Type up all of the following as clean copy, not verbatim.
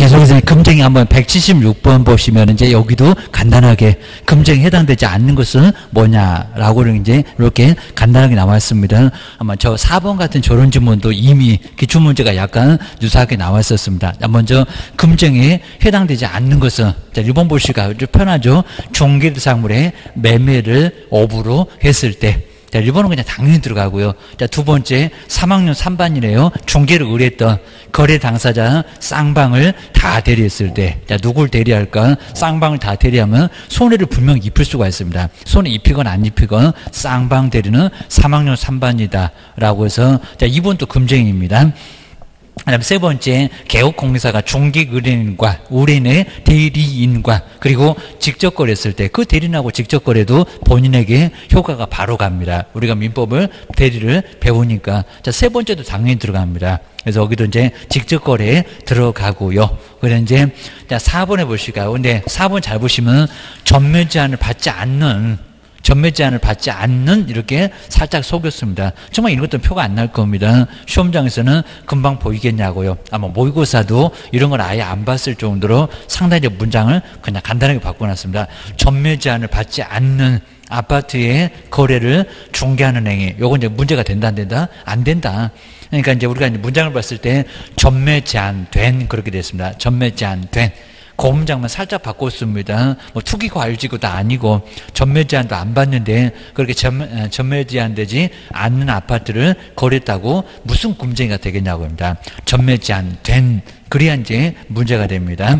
계속해서 금쟁이 한번 176번 보시면 이제 여기도 간단하게 금쟁이 해당되지 않는 것은 뭐냐라고 이제 이렇게 간단하게 나왔습니다. 아마 저 4번 같은 저런 질문도 이미 기출 문제가 약간 유사하게 나왔었습니다. 먼저 금쟁이에 해당되지 않는 것은 자 1번 보시니까 편하죠. 종기대상물의 매매를 업으로 했을 때 자, 1번은 그냥 당연히 들어가고요. 자, 두 번째, 3학년 3반이래요. 중개를 의뢰했던 거래 당사자 쌍방을 다 대리했을 때. 자, 누굴 대리할까? 쌍방을 다 대리하면 손해를 분명히 입힐 수가 있습니다. 손해 입히건 안 입히건 쌍방 대리는 3학년 3반이다. 라고 해서, 자, 2번도 금쟁입니다. 그다음 세 번째, 개업공사가 중개 의뢰인의 대리인과 그리고 직접 거래했을 때 그 대리인하고 직접 거래도 본인에게 효과가 바로 갑니다. 우리가 민법을 대리를 배우니까 자, 세 번째도 당연히 들어갑니다. 그래서 여기도 이제 직접 거래에 들어가고요. 그래서 이제 자, 4번에 보실까요? 근데 4번 잘 보시면 전매 제한을 받지 않는 이렇게 살짝 속였습니다. 정말 이런 것도 표가 안 날 겁니다. 시험장에서는 금방 보이겠냐고요. 아마 모의고사도 이런 걸 아예 안 봤을 정도로 상당히 문장을 그냥 간단하게 바꿔놨습니다. 전매 제한을 받지 않는 아파트의 거래를 중개하는 행위. 요건 이제 문제가 된다 안 된다? 안 된다. 그러니까 이제 우리가 이제 문장을 봤을 때 전매 제한된 그렇게 됐습니다. 전매 제한된. 그 문장만 살짝 바꿨습니다. 뭐 투기 과열지구도 아니고 전매 제한도 안 받는데 그렇게 전매 제한되지 않는 아파트를 거랬다고 무슨 금쟁이가 되겠냐고 합니다. 전매 제한된 그래야 이제 문제가 됩니다.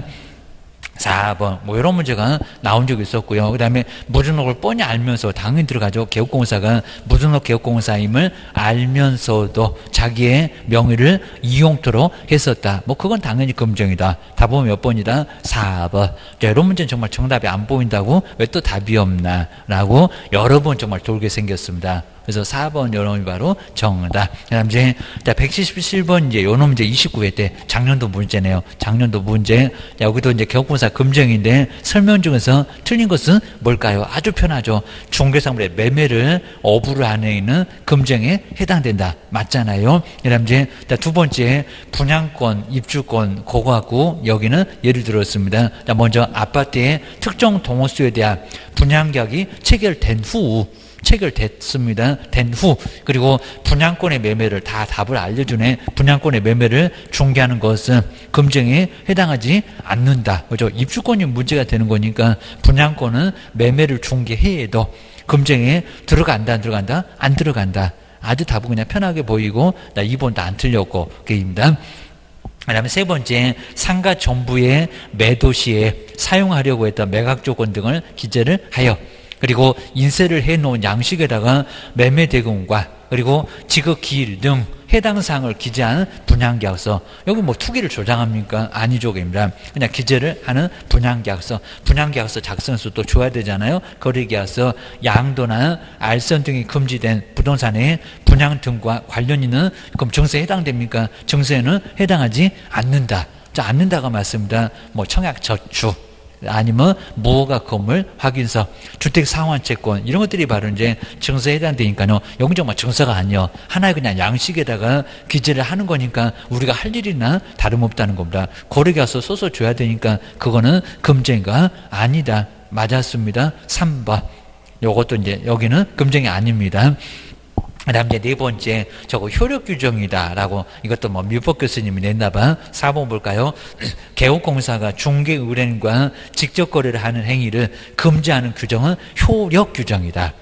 4번 뭐 이런 문제가 나온 적이 있었고요. 그 다음에 무등록을 뻔히 알면서 당연히 들어가죠. 개업공사가 무등록 개업공사임을 알면서도 자기의 명의를 이용토록 했었다. 뭐 그건 당연히 금정이다. 답은 몇 번이다? 4번. 자, 이런 문제는 정말 정답이 안 보인다고 왜 또 답이 없나 라고 여러 번 정말 돌게 생겼습니다. 그래서 4번 요놈이 바로 정답. 그 다음 이제 177번 이제 요놈 이제 29회 때 작년도 문제네요. 작년도 문제. 여기도 이제 개업공사 금정인데 설명 중에서 틀린 것은 뭘까요? 아주 편하죠. 중개상물의 매매를 업으로 하는 있는 금정에 해당된다. 맞잖아요. 그 다음 이제 두 번째 분양권, 입주권, 그거 갖고 여기는 예를 들었습니다. 먼저 아파트의 특정 동호수에 대한 분양계약이 체결됐습니다. 된 후 그리고 분양권의 매매를 다 답을 알려주네. 분양권의 매매를 중개하는 것은 금정에 해당하지 않는다. 그죠? 입주권이 문제가 되는 거니까 분양권은 매매를 중개해도 금정에 들어간다 안 들어간다? 안 들어간다. 아주 답은 그냥 편하게 보이고 나 2번도 안 틀렸고 그입니다. 그 다음에 세 번째, 상가 전부의 매도 시에 사용하려고 했던 매각 조건 등을 기재를 하여 그리고 인쇄를 해놓은 양식에다가 매매 대금과 그리고 지급 기일 등 해당 사항을 기재한 분양계약서. 여기 뭐 투기를 조장합니까? 아니죠. 입니다. 그냥 기재를 하는 분양계약서. 분양계약서 작성서 또 줘야 되잖아요. 거래계약서, 양도나 알선 등이 금지된 부동산의 분양 등과 관련 있는 그럼 증세에 해당됩니까? 증세에는 해당하지 않는다. 자, 않는다가 맞습니다. 뭐 청약저축. 아니면 무허가 건물 확인서, 주택상환채권 이런 것들이 바로 이제 증서에 해당되니까요. 여기 정말 증서가 아니요. 하나의 그냥 양식에다가 기재를 하는 거니까 우리가 할 일이나 다름없다는 겁니다. 거래계약서 써서 줘야 되니까 그거는 금쟁이가 아니다. 맞았습니다. 3번. 요것도 이제 여기는 금쟁이 아닙니다. 그 다음 이제 네 번째, 저거 효력 규정이다라고 이것도 뭐 밀법 교수님이 냈나봐. 4번 볼까요? 개업공사가 중개 의뢰인과 직접 거래를 하는 행위를 금지하는 규정은 효력 규정이다.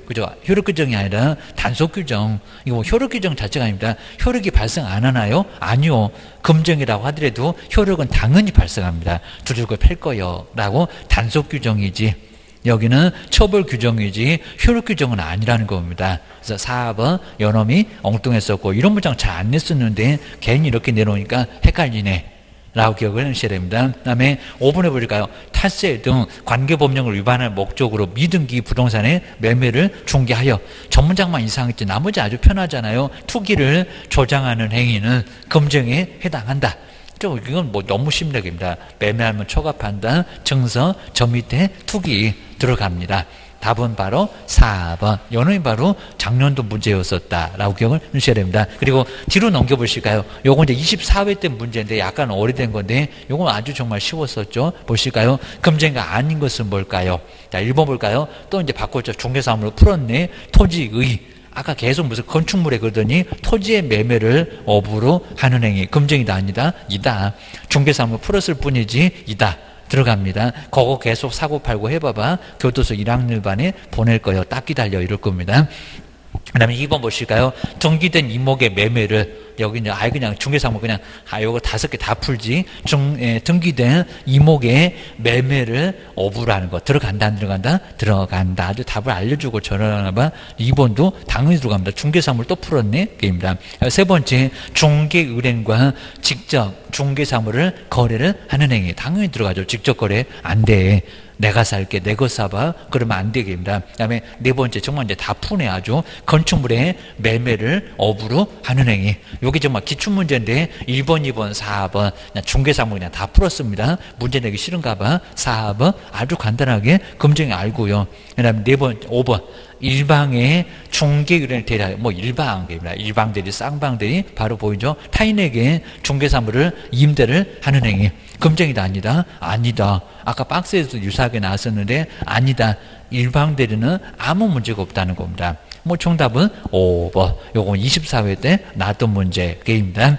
그죠? 효력 규정이 아니라 단속 규정. 이거 뭐 효력 규정 자체가 아닙니다. 효력이 발생 안 하나요? 아니요. 금정이라고 하더라도 효력은 당연히 발생합니다. 두들겨 팰 거요. 라고 단속 규정이지. 여기는 처벌 규정이지 효력 규정은 아니라는 겁니다. 그래서 4번 요놈이 엉뚱했었고 이런 문장 잘 안 냈었는데 괜히 이렇게 내놓으니까 헷갈리네 라고 기억을 해주셔야 됩니다. 그 다음에 5번에 볼까요? 탈세 등 관계법령을 위반할 목적으로 미등기 부동산의 매매를 중개하여. 전 문장만 이상했지 나머지 아주 편하잖아요. 투기를 조장하는 행위는 금정에 해당한다. 이건 뭐 너무 심력입니다. 매매하면 초과판단, 증서, 저 밑에 투기 들어갑니다. 답은 바로 4번. 요놈이 바로 작년도 문제였었다라고 기억을 하셔야 됩니다. 그리고 뒤로 넘겨보실까요? 요거 이제 24회 때 문제인데 약간 오래된 건데 요건 아주 정말 쉬웠었죠. 보실까요? 금쟁이가 아닌 것은 뭘까요? 자, 1번 볼까요? 또 이제 바꿨죠. 중개사무로 풀었네. 토지의. 아까 계속 무슨 건축물에 그러더니 토지의 매매를 업으로 하는 행위. 금쟁이다 아니다? 이다. 중개사무 풀었을 뿐이지 이다. 들어갑니다. 그거 계속 사고팔고 해봐봐. 교도소 1학년 반에 보낼 거예요. 딱 기다려 이럴 겁니다. 그 다음에 2번 보실까요? 등기된 이목의 매매를 여기 이제 아예 그냥 중개사무 그냥 요거 5개 다 풀지. 등기된 이목의 매매를 업으로 하는 거. 들어간다 안 들어간다? 들어간다. 아주 답을 알려주고 전화하나 봐. 2번도 당연히 들어갑니다. 중개사무를 또 풀었네. 게임입니다. 세 번째, 중개의뢰인과 직접 중개사무를 거래를 하는 행위. 당연히 들어가죠. 직접 거래 안 돼. 내가 살게, 내 것 사봐. 그러면 안 되겠습니다. 그 다음에 네 번째, 정말 이제 다 푸네 아주. 건축물의 매매를 업으로 하는 행위. 요게 정말 기출문제인데 1번, 2번, 4번 그냥 중개사무 그냥 다 풀었습니다. 문제 내기 싫은가 봐. 4번 아주 간단하게 검증이 알고요. 그 다음에 4번, 5번. 일방의 중개의뢰인을 대리하여 일방입니다. 일방대리, 쌍방대리 바로 보이죠. 타인에게 중개사무를 임대를 하는 행위. 금쟁이다 아니다? 아니다. 아까 박스에서 유사하게 나왔었는데 아니다. 일방대리는 아무 문제가 없다는 겁니다. 정답은 5번. 요건 24회 때 나왔던 문제 게임입니다.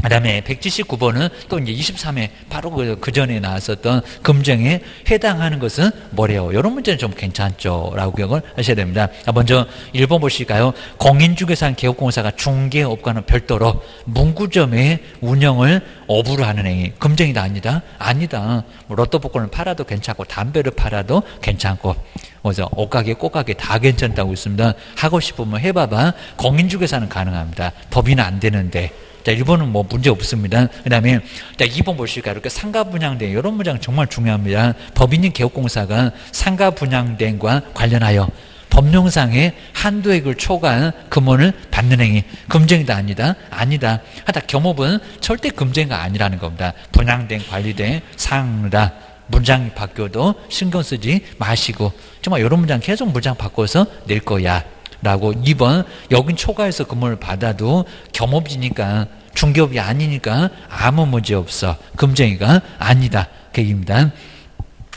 그 다음에 179번은 또 이제 23회 바로 그 전에 나왔었던 금쟁에 해당하는 것은 뭐래요? 이런 문제는 좀 괜찮죠? 라고 기억을 하셔야 됩니다. 먼저 1번 보실까요? 공인중개사는 개업공사가 중개업과는 별도로 문구점의 운영을 업으로 하는 행위. 금쟁이다 아니다? 아니다. 로또 복권을 팔아도 괜찮고 담배를 팔아도 괜찮고 옷가게 꽃가게 다 괜찮다고 있습니다. 하고 싶으면 해봐봐. 공인중개사는 가능합니다. 법인은 안 되는데. 자, 1번은 문제 없습니다. 그 다음에, 자, 2번 보실까요? 이렇게 상가분양된, 이런 문장 정말 중요합니다. 법인인 개업공사가 상가분양된과 관련하여 법령상의 한도액을 초과한 금원을 받는 행위. 금쟁이다 아니다? 아니다. 하다 겸업은 절대 금쟁이가 아니라는 겁니다. 분양된, 관리된 상다. 문장이 바뀌어도 신경 쓰지 마시고, 정말 이런 문장 계속 문장 바꿔서 낼 거야. 라고 2번 여긴 초과해서 금원을 받아도 겸업이니까 중개업이 아니니까 아무 문제 없어. 금쟁이가 아니다. 그 얘기입니다.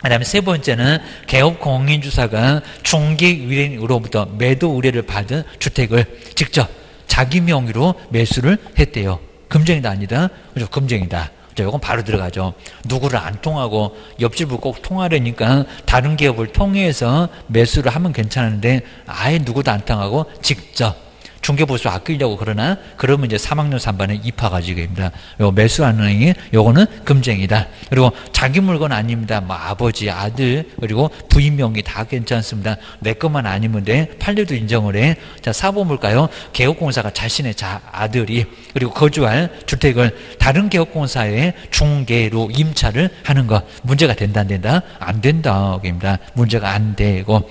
그 다음에 세 번째는 개업공인주사가 중개의뢰인으로부터 매도 의뢰를 받은 주택을 직접 자기 명의로 매수를 했대요. 금쟁이다 아니다? 그죠? 금쟁이다. 이건 바로 들어가죠. 누구를 안 통하고 옆집을 꼭 통하려니까 다른 기업을 통해서 매수를 하면 괜찮은데 아예 누구도 안 통하고 직접 중개보수 아끼려고 그러면 이제 3학년 3반에 입학하지게 됩니다. 요 매수하는 행위, 요거는 금쟁이다. 그리고 자기 물건 아닙니다. 아버지, 아들, 그리고 부인 명의 다 괜찮습니다. 내 것만 아니면 돼. 판례도 인정을 해. 자, 4번 볼까요? 개업공사가 자신의 아들이 그리고 거주할 주택을 다른 개업공사에 중개로 임차를 하는 것. 문제가 된다 안 된다? 안 된다. 입니다. 문제가 안 되고.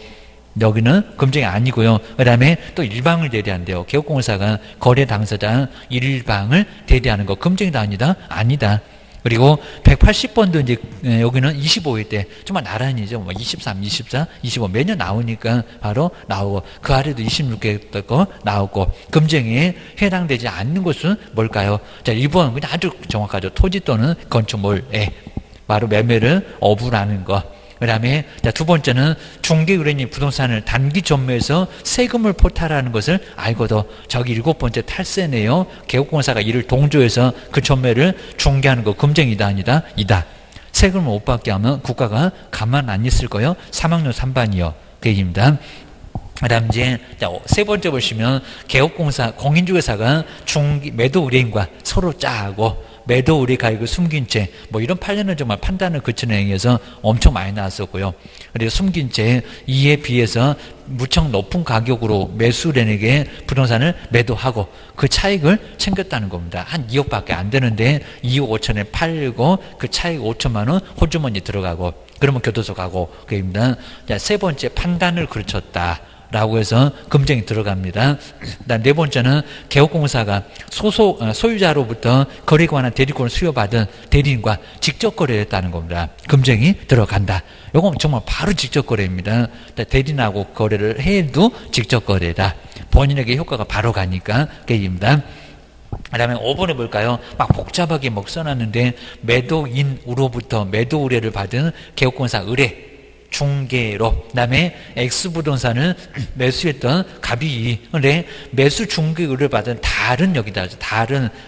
여기는 금쟁이 아니고요. 그 다음에 또 일방을 대리한대요. 개업공사가 거래 당사자 일방을 대리하는 거. 금쟁이다 아니다? 아니다. 그리고 180번도 이제 여기는 25회 때 정말 나란히죠. 23, 24, 25 매년 나오니까 바로 나오고 그 아래도 26개 거 나오고 금쟁이에 해당되지 않는 것은 뭘까요? 자, 1번 그냥 아주 정확하죠. 토지 또는 건축물에 바로 매매를 업으로 하는 거. 그 다음에 두 번째는 중개의뢰인이 부동산을 단기 전매해서 세금을 포탈하는 것을 알고도 저기 7번째 탈세네요. 개업공사가 이를 동조해서 그 전매를 중개하는 거 금쟁이다 아니다? 이다. 세금을 못 받게 하면 국가가 가만 안 있을 거예요. 3학년 3반이요. 그 얘기입니다. 그 다음 이제 세 번째 보시면 개업공사 공인중개사가 매도 의뢰인과 서로 짜고 매도 의뢰 가액을 숨긴 채 이런 판례는 정말 판단을 거치는 행위에서 엄청 많이 나왔었고요. 그리고 숨긴 채 이에 비해서 무척 높은 가격으로 매수인에게 부동산을 매도하고 그 차익을 챙겼다는 겁니다. 한 2억밖에 안 되는데 2억 5천에 팔고 그 차익 5천만 원 호주머니 들어가고 그러면 교도소 가고 그입니다. 자, 세 번째 판단을 그르쳤다. 라고 해서 금정이 들어갑니다. 네 번째는 개업공사가 소유자로부터 거래에 관한 대리권을 수여받은 대리인과 직접 거래했다는 겁니다. 금정이 들어간다. 이건 정말 바로 직접 거래입니다. 대리인하고 거래를 해도 직접 거래다. 본인에게 효과가 바로 가니까 그입니다. 그 다음에 5번에 볼까요? 막 복잡하게 막 써놨는데 매도인으로부터 매도 의뢰를 받은 개업공사 의뢰 중개로, 그 다음에 X부동산을 매수했던 갑이 근데 매수 중개 의뢰를 받은 다른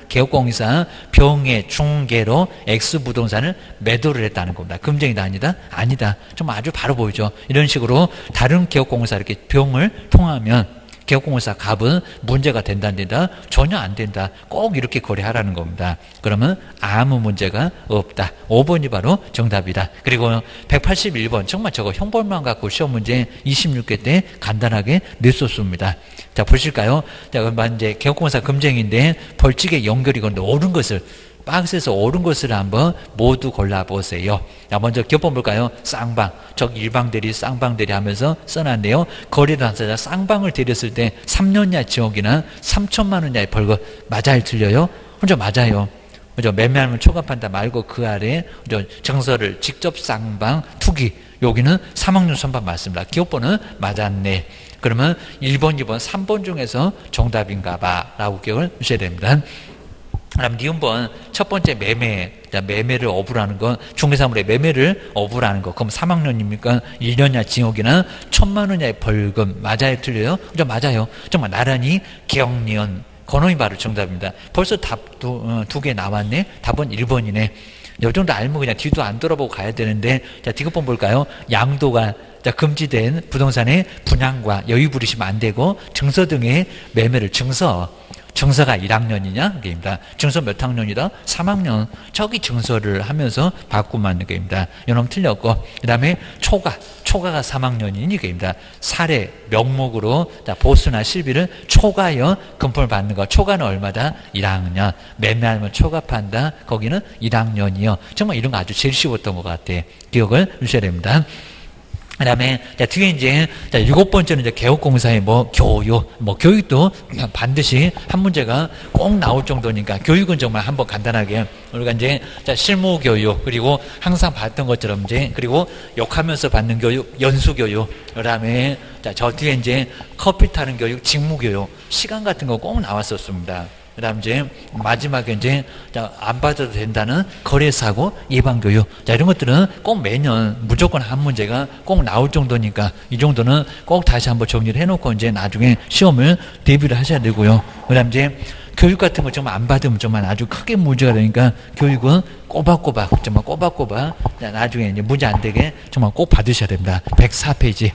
개업공사 병의 중개로 X부동산을 매도를 했다는 겁니다. 금정이다 아니다? 아니다. 좀 아주 바로 보이죠. 이런 식으로 다른 개업공사 이렇게 병을 통하면 개업공사 갑은 문제가 된다 안 된다? 전혀 안 된다. 꼭 이렇게 거래하라는 겁니다. 그러면 아무 문제가 없다. 5번이 바로 정답이다. 그리고 181번 정말 저거 형벌만 갖고 시험 문제 26개 때 간단하게 냈었습니다. 자 보실까요? 자 그럼 이제 개업공사 금쟁인데 벌칙의 연결이 건데 옳은 것을 박스에서 옳은 것을 한번 모두 골라보세요. 자, 먼저 기업번 볼까요? 쌍방. 일방대리, 쌍방대리 하면서 써놨네요. 거래당사자 쌍방을 대렸을 때 3년 이하 징역이나 3천만 원 이하의 벌금. 맞아요? 틀려요? 혼자 맞아요. 그죠? 매매하면 초과판다 말고 그 아래 정서를 직접 쌍방, 투기. 여기는 3학년 선반 맞습니다. 기업번은 맞았네. 그러면 1번, 2번, 3번 중에서 정답인가 봐 라고 기억을 하셔야 됩니다. 그럼 니은번 첫 번째 매매를 어부라는 건 중개사물의 매매를 어부라는 거 그럼 3학년입니까? 1년 이하 징역이나 1,000만 원 이하의 벌금 맞아요? 틀려요? 좀 맞아요. 정말 나란히 경련 건호이 바로 정답입니다. 벌써 답 두 개 나왔네. 답은 1번이네. 이 정도 알면 그냥 뒤도 안 돌아보고 가야 되는데 자 디귿번 볼까요? 양도가 금지된 부동산의 분양과 여유 부리시면 안 되고 증서 등의 매매를 증서가 1학년이냐? 그게입니다. 증서 몇 학년이다? 3학년. 저기 증서를 하면서 바꾸면 게입니다. 이놈 틀렸고, 그 다음에 초과가 3학년이니 게입니다. 사례, 명목으로, 보수나 실비를 초과여 금품을 받는 거. 초과는 얼마다? 1학년. 매매하면 초과 판다. 거기는 1학년이요. 정말 이런 거 아주 제일 쉬웠던 것 같아. 기억을 주셔야 됩니다. 그 다음에, 뒤에 이제, 7번째는 이제 개업공사의 교육도 반드시 한 문제가 꼭 나올 정도니까, 교육은 정말 한번 간단하게, 우리가 이제, 실무교육, 그리고 항상 봤던 것처럼 이제, 그리고 욕하면서 받는 교육, 연수교육, 그 다음에, 저 뒤에 이제 커피 타는 교육, 직무교육, 시간 같은 거 꼭 나왔었습니다. 그 다음 이제 마지막에 이제 안 받아도 된다는 거래사고 예방교육. 이런 것들은 꼭 매년 무조건 한 문제가 꼭 나올 정도니까 이 정도는 꼭 다시 한번 정리를 해놓고 이제 나중에 시험을 대비를 하셔야 되고요. 그 다음 이제 교육 같은 거 정말 안 받으면 정말 아주 크게 문제가 되니까 교육은 꼬박꼬박 나중에 이제 문제 안 되게 정말 꼭 받으셔야 됩니다. 104페이지.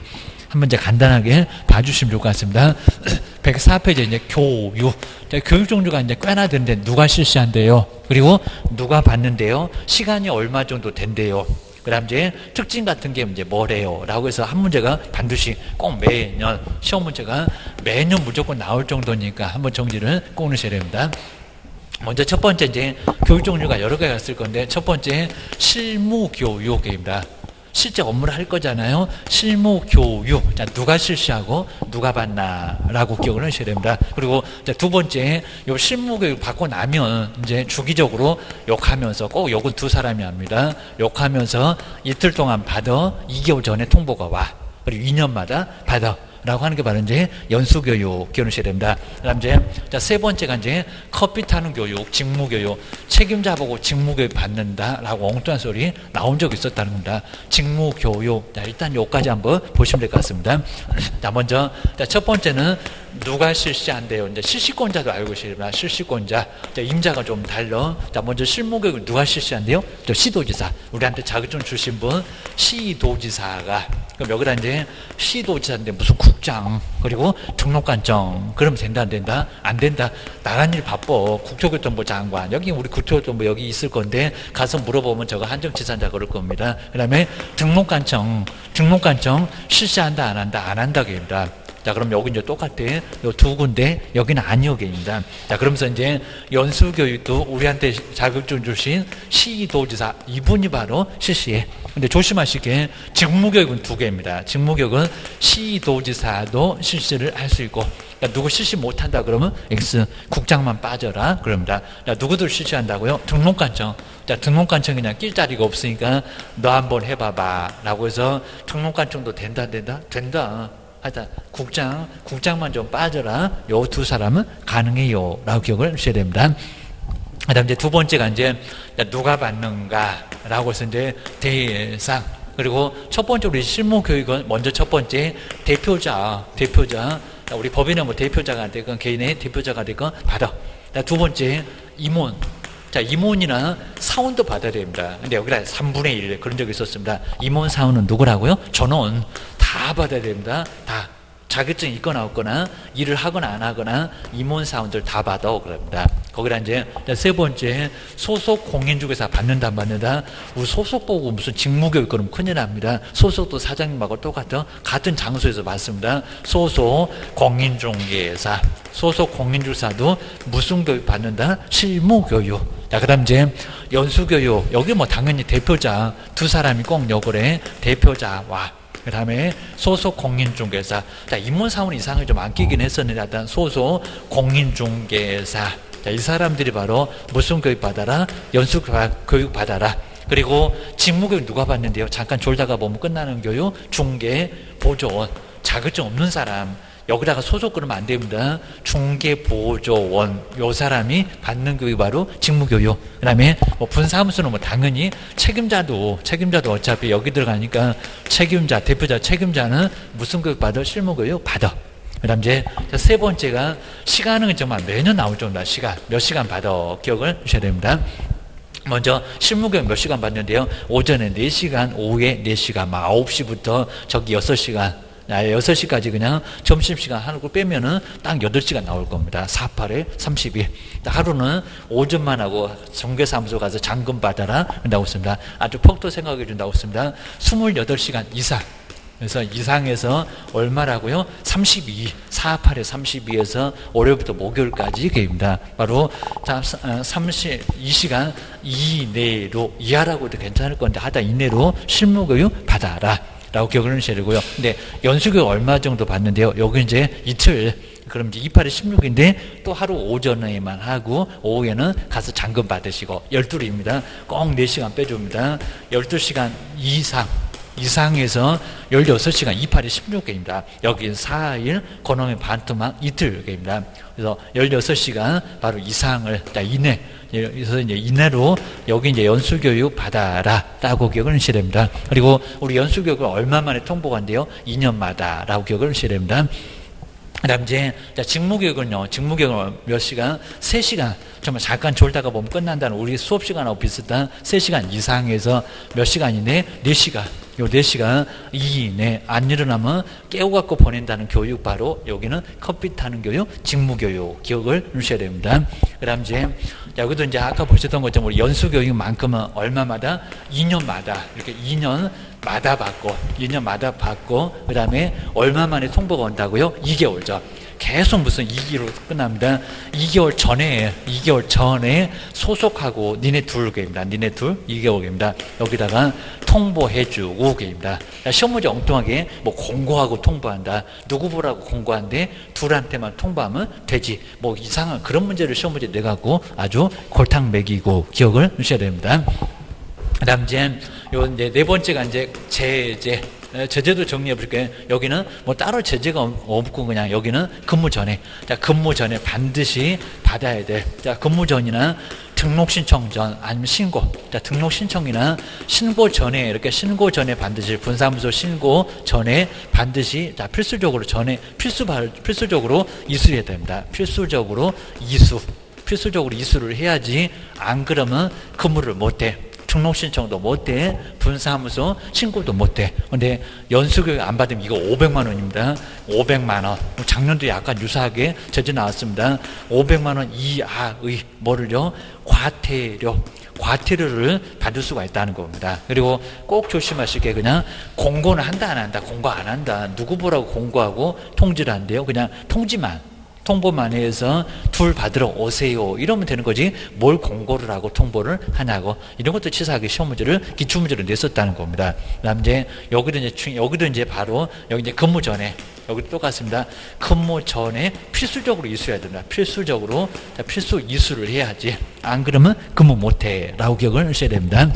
한 문제 간단하게 봐주시면 좋을 것 같습니다. 104페이지 이제 교육. 교육 종류가 이제 꽤나 되는데 누가 실시한대요? 그리고 누가 받는데요? 시간이 얼마 정도 된대요? 그 다음 이제 특징 같은 게 이제 뭐래요? 라고 해서 한 문제가 반드시 꼭 매년, 시험 문제가 매년 무조건 나올 정도니까 한번 정리를 꼭 넣으셔야 됩니다. 먼저 첫 번째 이제 교육 종류가 여러 개가 있을 건데 첫 번째 실무교육입니다. 실제 업무를 할 거잖아요. 실무교육. 자, 누가 실시하고 누가 받나라고 기억을 하셔야 됩니다. 그리고 두 번째, 요 실무교육 받고 나면 이제 주기적으로 욕하면서 꼭 욕은 두 사람이 합니다. 욕하면서 이틀 동안 받아 2개월 전에 통보가 와. 그리고 2년마다 받아. 라고 하는 게 바로 이제 연수교육 기억하셔야 됩니다. 그 다음 이제, 세 번째가 이제 커피 타는 교육, 직무교육, 책임자 보고 직무교육 받는다. 라고 엉뚱한 소리 나온 적이 있었다는 겁니다. 직무교육. 자, 일단 요까지 한번 보시면 될 것 같습니다. 자, 먼저, 첫 번째는 누가 실시한대요? 이제 실시권자도 알고 계십니다. 실시권자. 임자가 좀 달라. 자, 먼저 실무교육을 누가 실시한대요? 시도지사. 우리한테 자격증 주신 분, 시도지사가. 그럼 여기다 이제 시도지사인데 무슨 국장, 그리고 등록관청. 그러면 된다, 안 된다? 안 된다. 나간 일 바빠. 국토교통부 장관. 여기 우리 국토교통부 여기 있을 건데 가서 물어보면 저거 한정치산자 그럴 겁니다. 그 다음에 등록관청 실시한다, 안 한다? 안 한다고 합니다. 자, 그럼 여기 이제 똑같아. 요 두 군데, 여기는 아니오게입니다. 자, 그러면서 이제 연수교육도 우리한테 자격증 주신 시도지사 이분이 바로 실시해. 근데 조심하시게 직무교육은 두 개입니다. 직무교육은 시도지사도 실시를 할 수 있고, 야, 누구 실시 못한다 그러면 X 국장만 빠져라 그럽니다. 야, 누구들 실시한다고요? 등록관청. 자, 등록관청 그냥 낄 자리가 없으니까 너 한번 해봐봐 라고 해서 등록관청도 된다 하여튼 국장만 좀 빠져라. 요 두 사람은 가능해요 라고 기억을 하셔야 됩니다. 그 다음 이제 두 번째가 이제 누가 받는가 라고 해서 이제 대상. 그리고 첫 번째 우리 실무교육은 먼저 첫 번째 대표자. 우리 법인은 뭐 대표자가 되건 개인의 대표자가 되건 받아. 두 번째 임원. 자, 임원이나 사원도 받아야 됩니다. 근데 여기다 3분의 1 그런 적이 있었습니다. 임원 사원은 누구라고요? 전원 다 받아야 됩니다. 다. 자격증이 있거나 없거나 일을 하거나 안 하거나 임원 사원들 다 받아 그럽니다. 거기다 이제 세 번째 소속 공인중개사 받는다 안 받는다. 우리 소속 보고 무슨 직무교육 그러면 큰일 납니다. 소속도 사장님하고 똑같아. 같은 장소에서 받습니다. 소속 공인중개사도 무슨 교육 받는다? 실무교육. 자, 그 다음 이제 연수교육. 여기 뭐 당연히 대표자 두 사람이 꼭 요거래. 대표자와 그 다음에 소속 공인중개사. 자, 임원사원 이상을 좀 안 끼긴 했었는데 일단 소속 공인중개사. 자, 이 사람들이 바로 무슨 교육 받아라? 연수 교육 받아라. 그리고 직무교육 누가 받는데요? 잠깐 졸다가 보면 끝나는 교육. 중개, 보조원. 자격증 없는 사람. 여기다가 소속 그러면 안 됩니다. 중개보조원 요 사람이 받는 교육이 바로 직무교육. 그 다음에 뭐 분사무소는 뭐 당연히 책임자도 어차피 여기 들어가니까 책임자, 대표자 책임자는 무슨 교육 받아? 실무교육 받아. 그 다음 이제 세 번째가 시간은 정말 매년 나올 정도다. 몇 시간 받아 기억을 주셔야 됩니다. 먼저 실무교육 몇 시간 받는데요. 오전에 4시간, 오후에 4시간, 9시부터 저기 6시간. 6시까지 그냥 점심시간 하고 빼면은 딱 8시간 나올 겁니다. 4, 8에 30일. 하루는 오전만 하고 정개사무소 가서 잔금 받아라. 된다고 했습니다. 아주 폭도 생각해 준다고 했습니다. 28시간 이상. 그래서 이상에서 얼마라고요? 32. 4, 8에 32에서 월요일부터 목요일까지 계획입니다. 바로 32시간 이내로, 이하라고 해도 괜찮을 건데 하다 이내로 실무교육 받아라. 라고 기억을 하셔야 되고요. 근데 연수교육 얼마 정도 받는데요. 여기 이제 이틀, 그럼 이제 28에 16인데 또 하루 오전에만 하고 오후에는 가서 잔금 받으시고 12일입니다. 꼭 4시간 빼줍니다. 12시간 이상에서 16시간 28에 16개입니다. 여기 4일, 그놈의 반토막 이틀개입니다. 그래서 16시간 바로 이상을, 이내, 그래서 이제 이내로 여기 이제 연수교육 받아라 라고 기억을 하셔야 됩니다. 그리고 우리 연수교육을 얼마 만에 통보한대요? 2년마다 라고 기억을 하셔야 됩니다. 그 다음 이제 직무교육은요. 직무교육은 몇 시간? 3시간. 정말 잠깐 졸다가 보면 끝난다는 우리 수업시간하고 비슷한 3시간 이상에서 몇 시간 이내? 4시간. 요 4시간 이내 안 일어나면 깨워갖고 보낸다는 교육 바로 여기는 커피 타는 교육, 직무교육 기억을 주셔야 됩니다. 그 다음 이제 여기도 이제 아까 보셨던 것처럼 우리 연수교육만큼은 얼마마다? 2년마다 이렇게 2년마다 받고 그 다음에 얼마 만에 통보가 온다고요? 2개월 전. 계속 무슨 2기로 끝납니다. 2개월 전에 소속하고 니네 둘 개입니다. 2개월 개입니다. 여기다가 통보해주고 개입니다. 시험 문제 엉뚱하게 뭐 공고하고 통보한다. 누구 보라고 공고한데 둘한테만 통보하면 되지. 뭐 이상한 그런 문제를 시험 문제 내갖고 아주 골탕 먹이고 기억을 주셔야 됩니다. 그 다음 이제 네 번째가 이제 제재도 정리해 볼게요. 여기는 뭐 따로 제재가 없고 그냥 여기는 근무 전에. 자, 근무 전에 반드시 받아야 돼. 자, 근무 전이나 등록 신청 전 아니면 신고. 자, 등록 신청이나 신고 전에 이렇게 신고 전에 반드시 분사무소 신고 전에 반드시 자, 필수적으로 이수해야 됩니다. 필수적으로 이수를 해야지 안 그러면 근무를 못 해. 등록 신청도 못해. 분사무소 신고도 못해. 근데 연수교육 안 받으면 이거 500만 원입니다. 500만 원. 작년도 약간 유사하게 제재 나왔습니다. 500만 원 이하의 뭐를요? 과태료를 받을 수가 있다는 겁니다. 그리고 꼭 조심하실 게 그냥 공고는 한다 안 한다, 공고 안 한다, 누구 보라고 공고하고 통지를 한대요. 그냥 통보만 해서 둘 받으러 오세요 이러면 되는 거지 뭘 공고를 하고 통보를 하냐고. 이런 것도 치사하게 시험 문제를 기출문제를 냈었다는 겁니다. 그다음 이제 여기도 이제 바로 여기 이제 근무 전에 여기도 똑같습니다. 근무 전에 필수적으로 이수해야 됩니다. 필수적으로 필수 이수를 해야지. 안 그러면 근무 못해라고 기억을 하셔야 됩니다.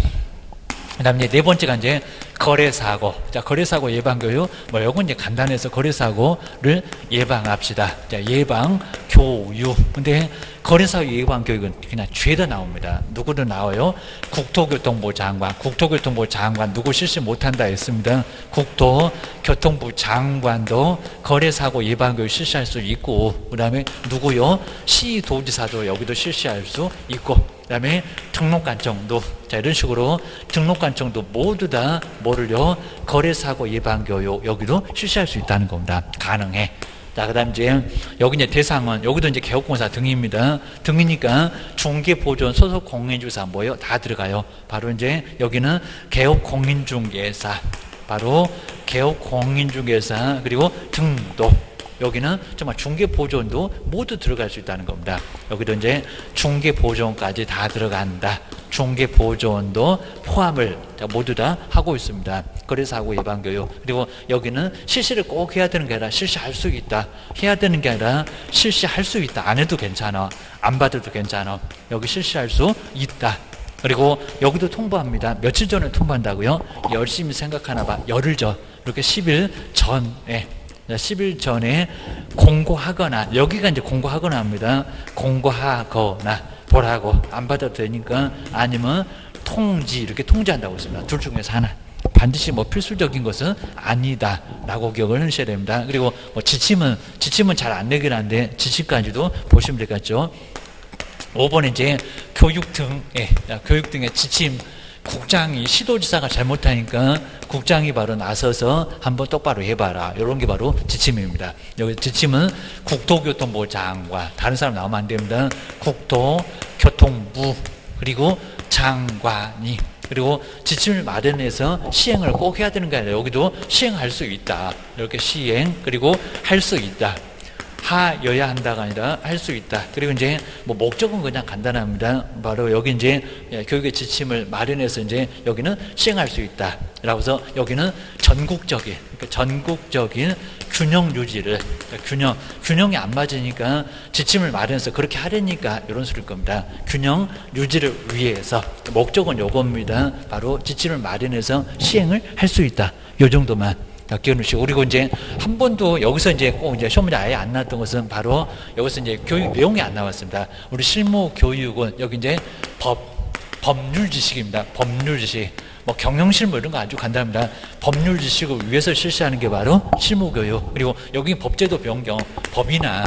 그다음에 네 번째가 이제 거래사고. 자, 거래사고 예방교육. 뭐, 요건 이제 간단해서 거래사고를 예방합시다. 자, 예방교육. 근데 거래사고 예방교육은 그냥 죄다 나옵니다. 누구도 나와요? 국토교통부 장관. 국토교통부 장관 누구 실시 못한다 했습니다. 국토교통부 장관도 거래사고 예방교육 실시할 수 있고, 그 다음에 누구요? 시도지사도 여기도 실시할 수 있고, 그 다음에 등록관청도. 자, 이런 식으로 등록관청도 모두 다 뭐를요? 거래사고 예방교육 여기도 실시할 수 있다는 겁니다. 가능해. 자, 그 다음 이제 여기 이제 대상은 여기도 이제 개업공사 등입니다. 등이니까 중개보존 소속 공인중개사 뭐예요? 다 들어가요. 바로 이제 여기는 개업공인중개사, 바로 개업공인중개사, 그리고 등도. 여기는 정말 중개보존도 모두 들어갈 수 있다는 겁니다. 여기도 이제 중개보존까지 다 들어간다. 중개보존도 포함을 모두 다 하고 있습니다. 거래사고 예방교육. 그리고 여기는 실시를 꼭 해야 되는 게 아니라 실시할 수 있다. 해야 되는 게 아니라 실시할 수 있다. 안 해도 괜찮아. 안 받아도 괜찮아. 여기 실시할 수 있다. 그리고 여기도 통보합니다. 며칠 전에 통보한다고요? 열심히 생각하나 봐. 열흘 전. 이렇게 10일 전에 10일 전에 공고하거나, 여기가 이제 공고하거나 합니다. 공고하거나 보라고. 안 받아도 되니까. 아니면 통지, 이렇게 통지한다고 했습니다. 둘 중에서 하나. 반드시 뭐 필수적인 것은 아니다 라고 기억을 하셔야 됩니다. 그리고 뭐 지침은 잘 안 내긴 한데 지침까지도 보시면 되겠죠. 5번에 이제 교육 등의 지침. 국장이, 시도지사가 잘못하니까 국장이 바로 나서서 한번 똑바로 해봐라. 이런 게 바로 지침입니다. 여기 지침은 국토교통부 장관, 다른 사람 나오면 안 됩니다. 국토교통부, 그리고 장관이, 그리고 지침을 마련해서 시행을 꼭 해야 되는 게 아니라 여기도 시행할 수 있다. 이렇게 시행, 그리고 할 수 있다. 하여야 한다가 아니라 할 수 있다. 그리고 이제 뭐 목적은 그냥 간단합니다. 바로 여기 이제 교육의 지침을 마련해서 이제 여기는 시행할 수 있다. 라고 해서 여기는 전국적인, 그러니까 전국적인 균형 유지를, 균형이 안 맞으니까 지침을 마련해서 그렇게 하려니까 이런 소리일 겁니다. 균형 유지를 위해서 목적은 요겁니다. 바로 지침을 마련해서 시행을 할 수 있다. 요 정도만 기억하시고. 그리고 이제 한 번도 여기서 이제 꼭 이제 시험 문제 아예 안 나왔던 것은 바로 여기서 이제 교육 내용이 안 나왔습니다. 우리 실무 교육은 여기 이제 법률 지식입니다. 법률 지식. 뭐 경영실무 이런 거 아주 간단합니다. 법률 지식을 위해서 실시하는 게 바로 실무 교육. 그리고 여기 법제도 변경, 법이나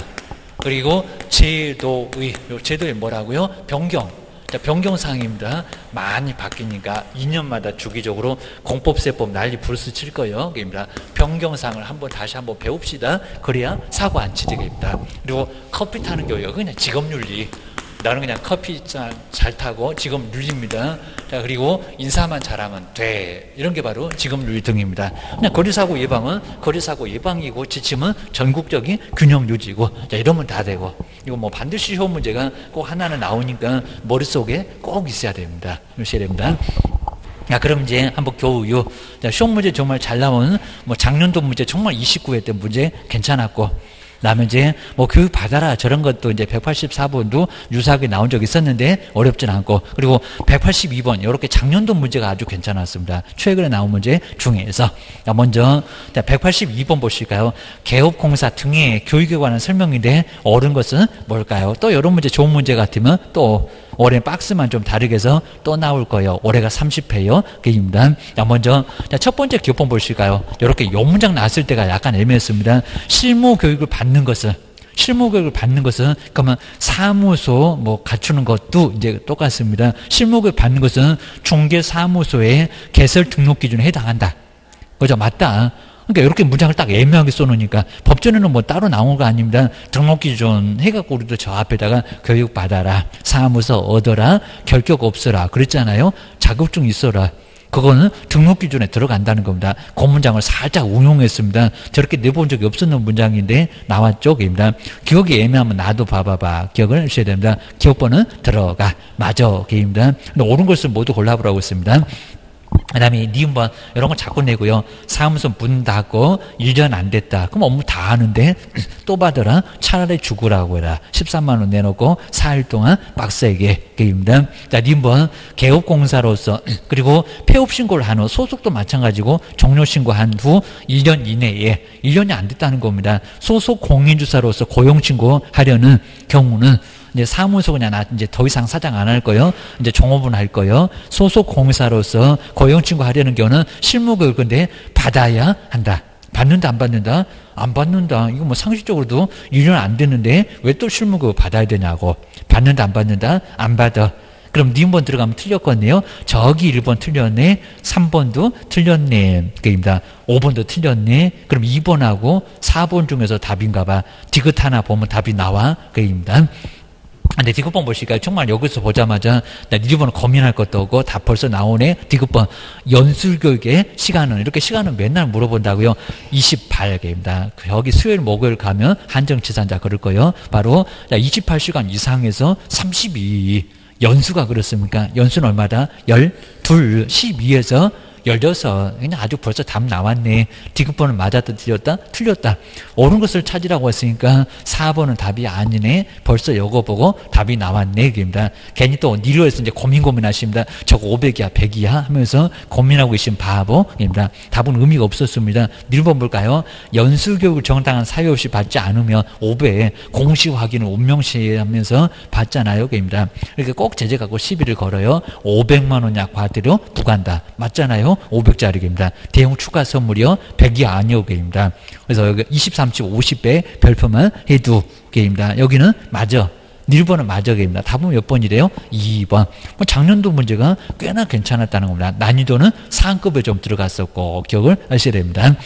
그리고 제도의 뭐라고요? 변경. 변경사항입니다. 많이 바뀌니까 2년마다 주기적으로 공법세법 난리 부르스 칠 거예요. 그입니다. 변경사항을 다시 한번 배웁시다. 그래야 사고 안 치되겠다. 그리고 커피 타는 교육, 그냥 직업윤리. 나는 그냥 커피 잘 타고 직업윤리입니다. 자, 그리고 인사만 잘하면 돼. 이런 게 바로 직업윤리 등입니다. 그냥 거리사고 예방은 거리사고 예방이고 지침은 전국적인 균형 유지고. 자, 이러면 다 되고. 이거 뭐 반드시 시험 문제가 꼭 하나는 나오니까 머릿속에 꼭 있어야 됩니다. 있어야 됩니다. 야, 그럼 이제 한번 교육. 자, 시험 문제 정말 잘 나온, 뭐 작년도 문제 정말 29회 때 문제 괜찮았고. 그다음에 이제 뭐 교육 받아라 저런 것도 이제 184번도 유사하게 나온 적이 있었는데 어렵진 않고, 그리고 182번 이렇게 작년도 문제가 아주 괜찮았습니다. 최근에 나온 문제 중에서. 먼저 182번 보실까요? 개업공사 등의 교육에 관한 설명인데 옳은 것은 뭘까요? 또 이런 문제 좋은 문제 같으면 또 올해 박스만 좀 다르게 해서 또 나올 거예요. 올해가 30회요. 그입니다. 먼저 첫 번째 기호본 보실까요? 이렇게 요 문장 나왔을 때가 약간 애매했습니다. 실무 교육을 받는 것은, 실무교육을 받는 것은 그러면 사무소 뭐 갖추는 것도 이제 똑같습니다. 실무교육 받는 것은 중개사무소의 개설 등록 기준에 해당한다. 그죠? 맞다. 그러니까 이렇게 문장을 딱 애매하게 써놓으니까 법전에는 뭐 따로 나온 거 아닙니다. 등록 기준 해갖고 우리도 저 앞에다가 교육 받아라, 사무소 얻어라, 결격 없어라 그랬잖아요. 자격증 있어라. 그거는 등록 기준에 들어간다는 겁니다. 그 문장을 살짝 운용했습니다. 저렇게 내본 적이 없었는 문장인데 나왔죠. 그입니다. 기억이 애매하면 나도 봐봐봐. 기억을 하셔야 됩니다. 기억번은 들어가. 맞아. 그입니다. 근데 옳은 것을 모두 골라보라고 했습니다. 그 다음에 니은번 이런 거 자꾸 내고요. 사무소 문 닫고 1년 안 됐다. 그럼 업무 다 하는데 또 받으라. 차라리 죽으라고 해라. 13만 원 내놓고 4일 동안 빡세게. 게임입니다. 자, 니은번 개업공사로서 그리고 폐업신고를 한 후 소속도 마찬가지고 종료신고한 후 1년 이내에 1년이 안 됐다는 겁니다. 소속 공인주사로서 고용신고하려는 경우는 이제 사무소 그냥 이제 더 이상 사장 안 할 거요. 이제 종업원 할 거요. 소속 공사로서 고용신고 하려는 경우는 실무교육 근데 받아야 한다. 받는다 안 받는다? 안 받는다. 이거 뭐 상식적으로도 1년 안 됐는데 왜 또 실무교육 받아야 되냐고. 받는다 안 받는다? 안 받아. 그럼 니은번 들어가면 틀렸거든요. 저기 1번 틀렸네. 3번도 틀렸네. 그입니다. 5번도 틀렸네. 그럼 2번하고 4번 중에서 답인가 봐. 디귿 하나 보면 답이 나와. 그입니다. 근데 디귿번 보실까요? 정말 여기서 보자마자 나 니은번은 고민할 것도 없고 다 벌써 나오네. 디귿번 연수교육의 시간은 이렇게 시간은 맨날 물어본다고요. 28개입니다. 여기 수요일 목요일 가면 한정치산자 그럴 거예요. 바로 28시간 이상에서 32 연수가 그렇습니까? 연수는 얼마다? 12, 12에서 16. 그냥 아주 벌써 답 나왔네. 디귿번은 맞았다 틀렸다? 틀렸다. 옳은 것을 찾으라고 했으니까 4번은 답이 아니네. 벌써 요거 보고 답이 나왔네. 입니다. 괜히 또 니로에서 이제 고민하십니다. 저거 500이야 100이야 하면서 고민하고 계신 바보입니다. 답은 의미가 없었습니다. 니로 볼까요? 연수교육을 정당한 사유 없이 받지 않으면 500 공시 확인을 운명시하면서 받잖아요. 입니다. 이렇게 꼭 제재 갖고 시비를 걸어요. 500만 원 약 과태료 부과한다. 맞잖아요. 500짜리입니다. 대형 추가 선물이요. 100이 아니오 게임입니다. 그래서 여기 23치 50배 별표만 해두 게임입니다. 여기는 맞아. 1번은 맞아 게임입니다. 답은 몇 번이래요? 2번. 뭐 작년도 문제가 꽤나 괜찮았다는 겁니다. 난이도는 상급에 좀 들어갔었고 기억을 하셔야 됩니다.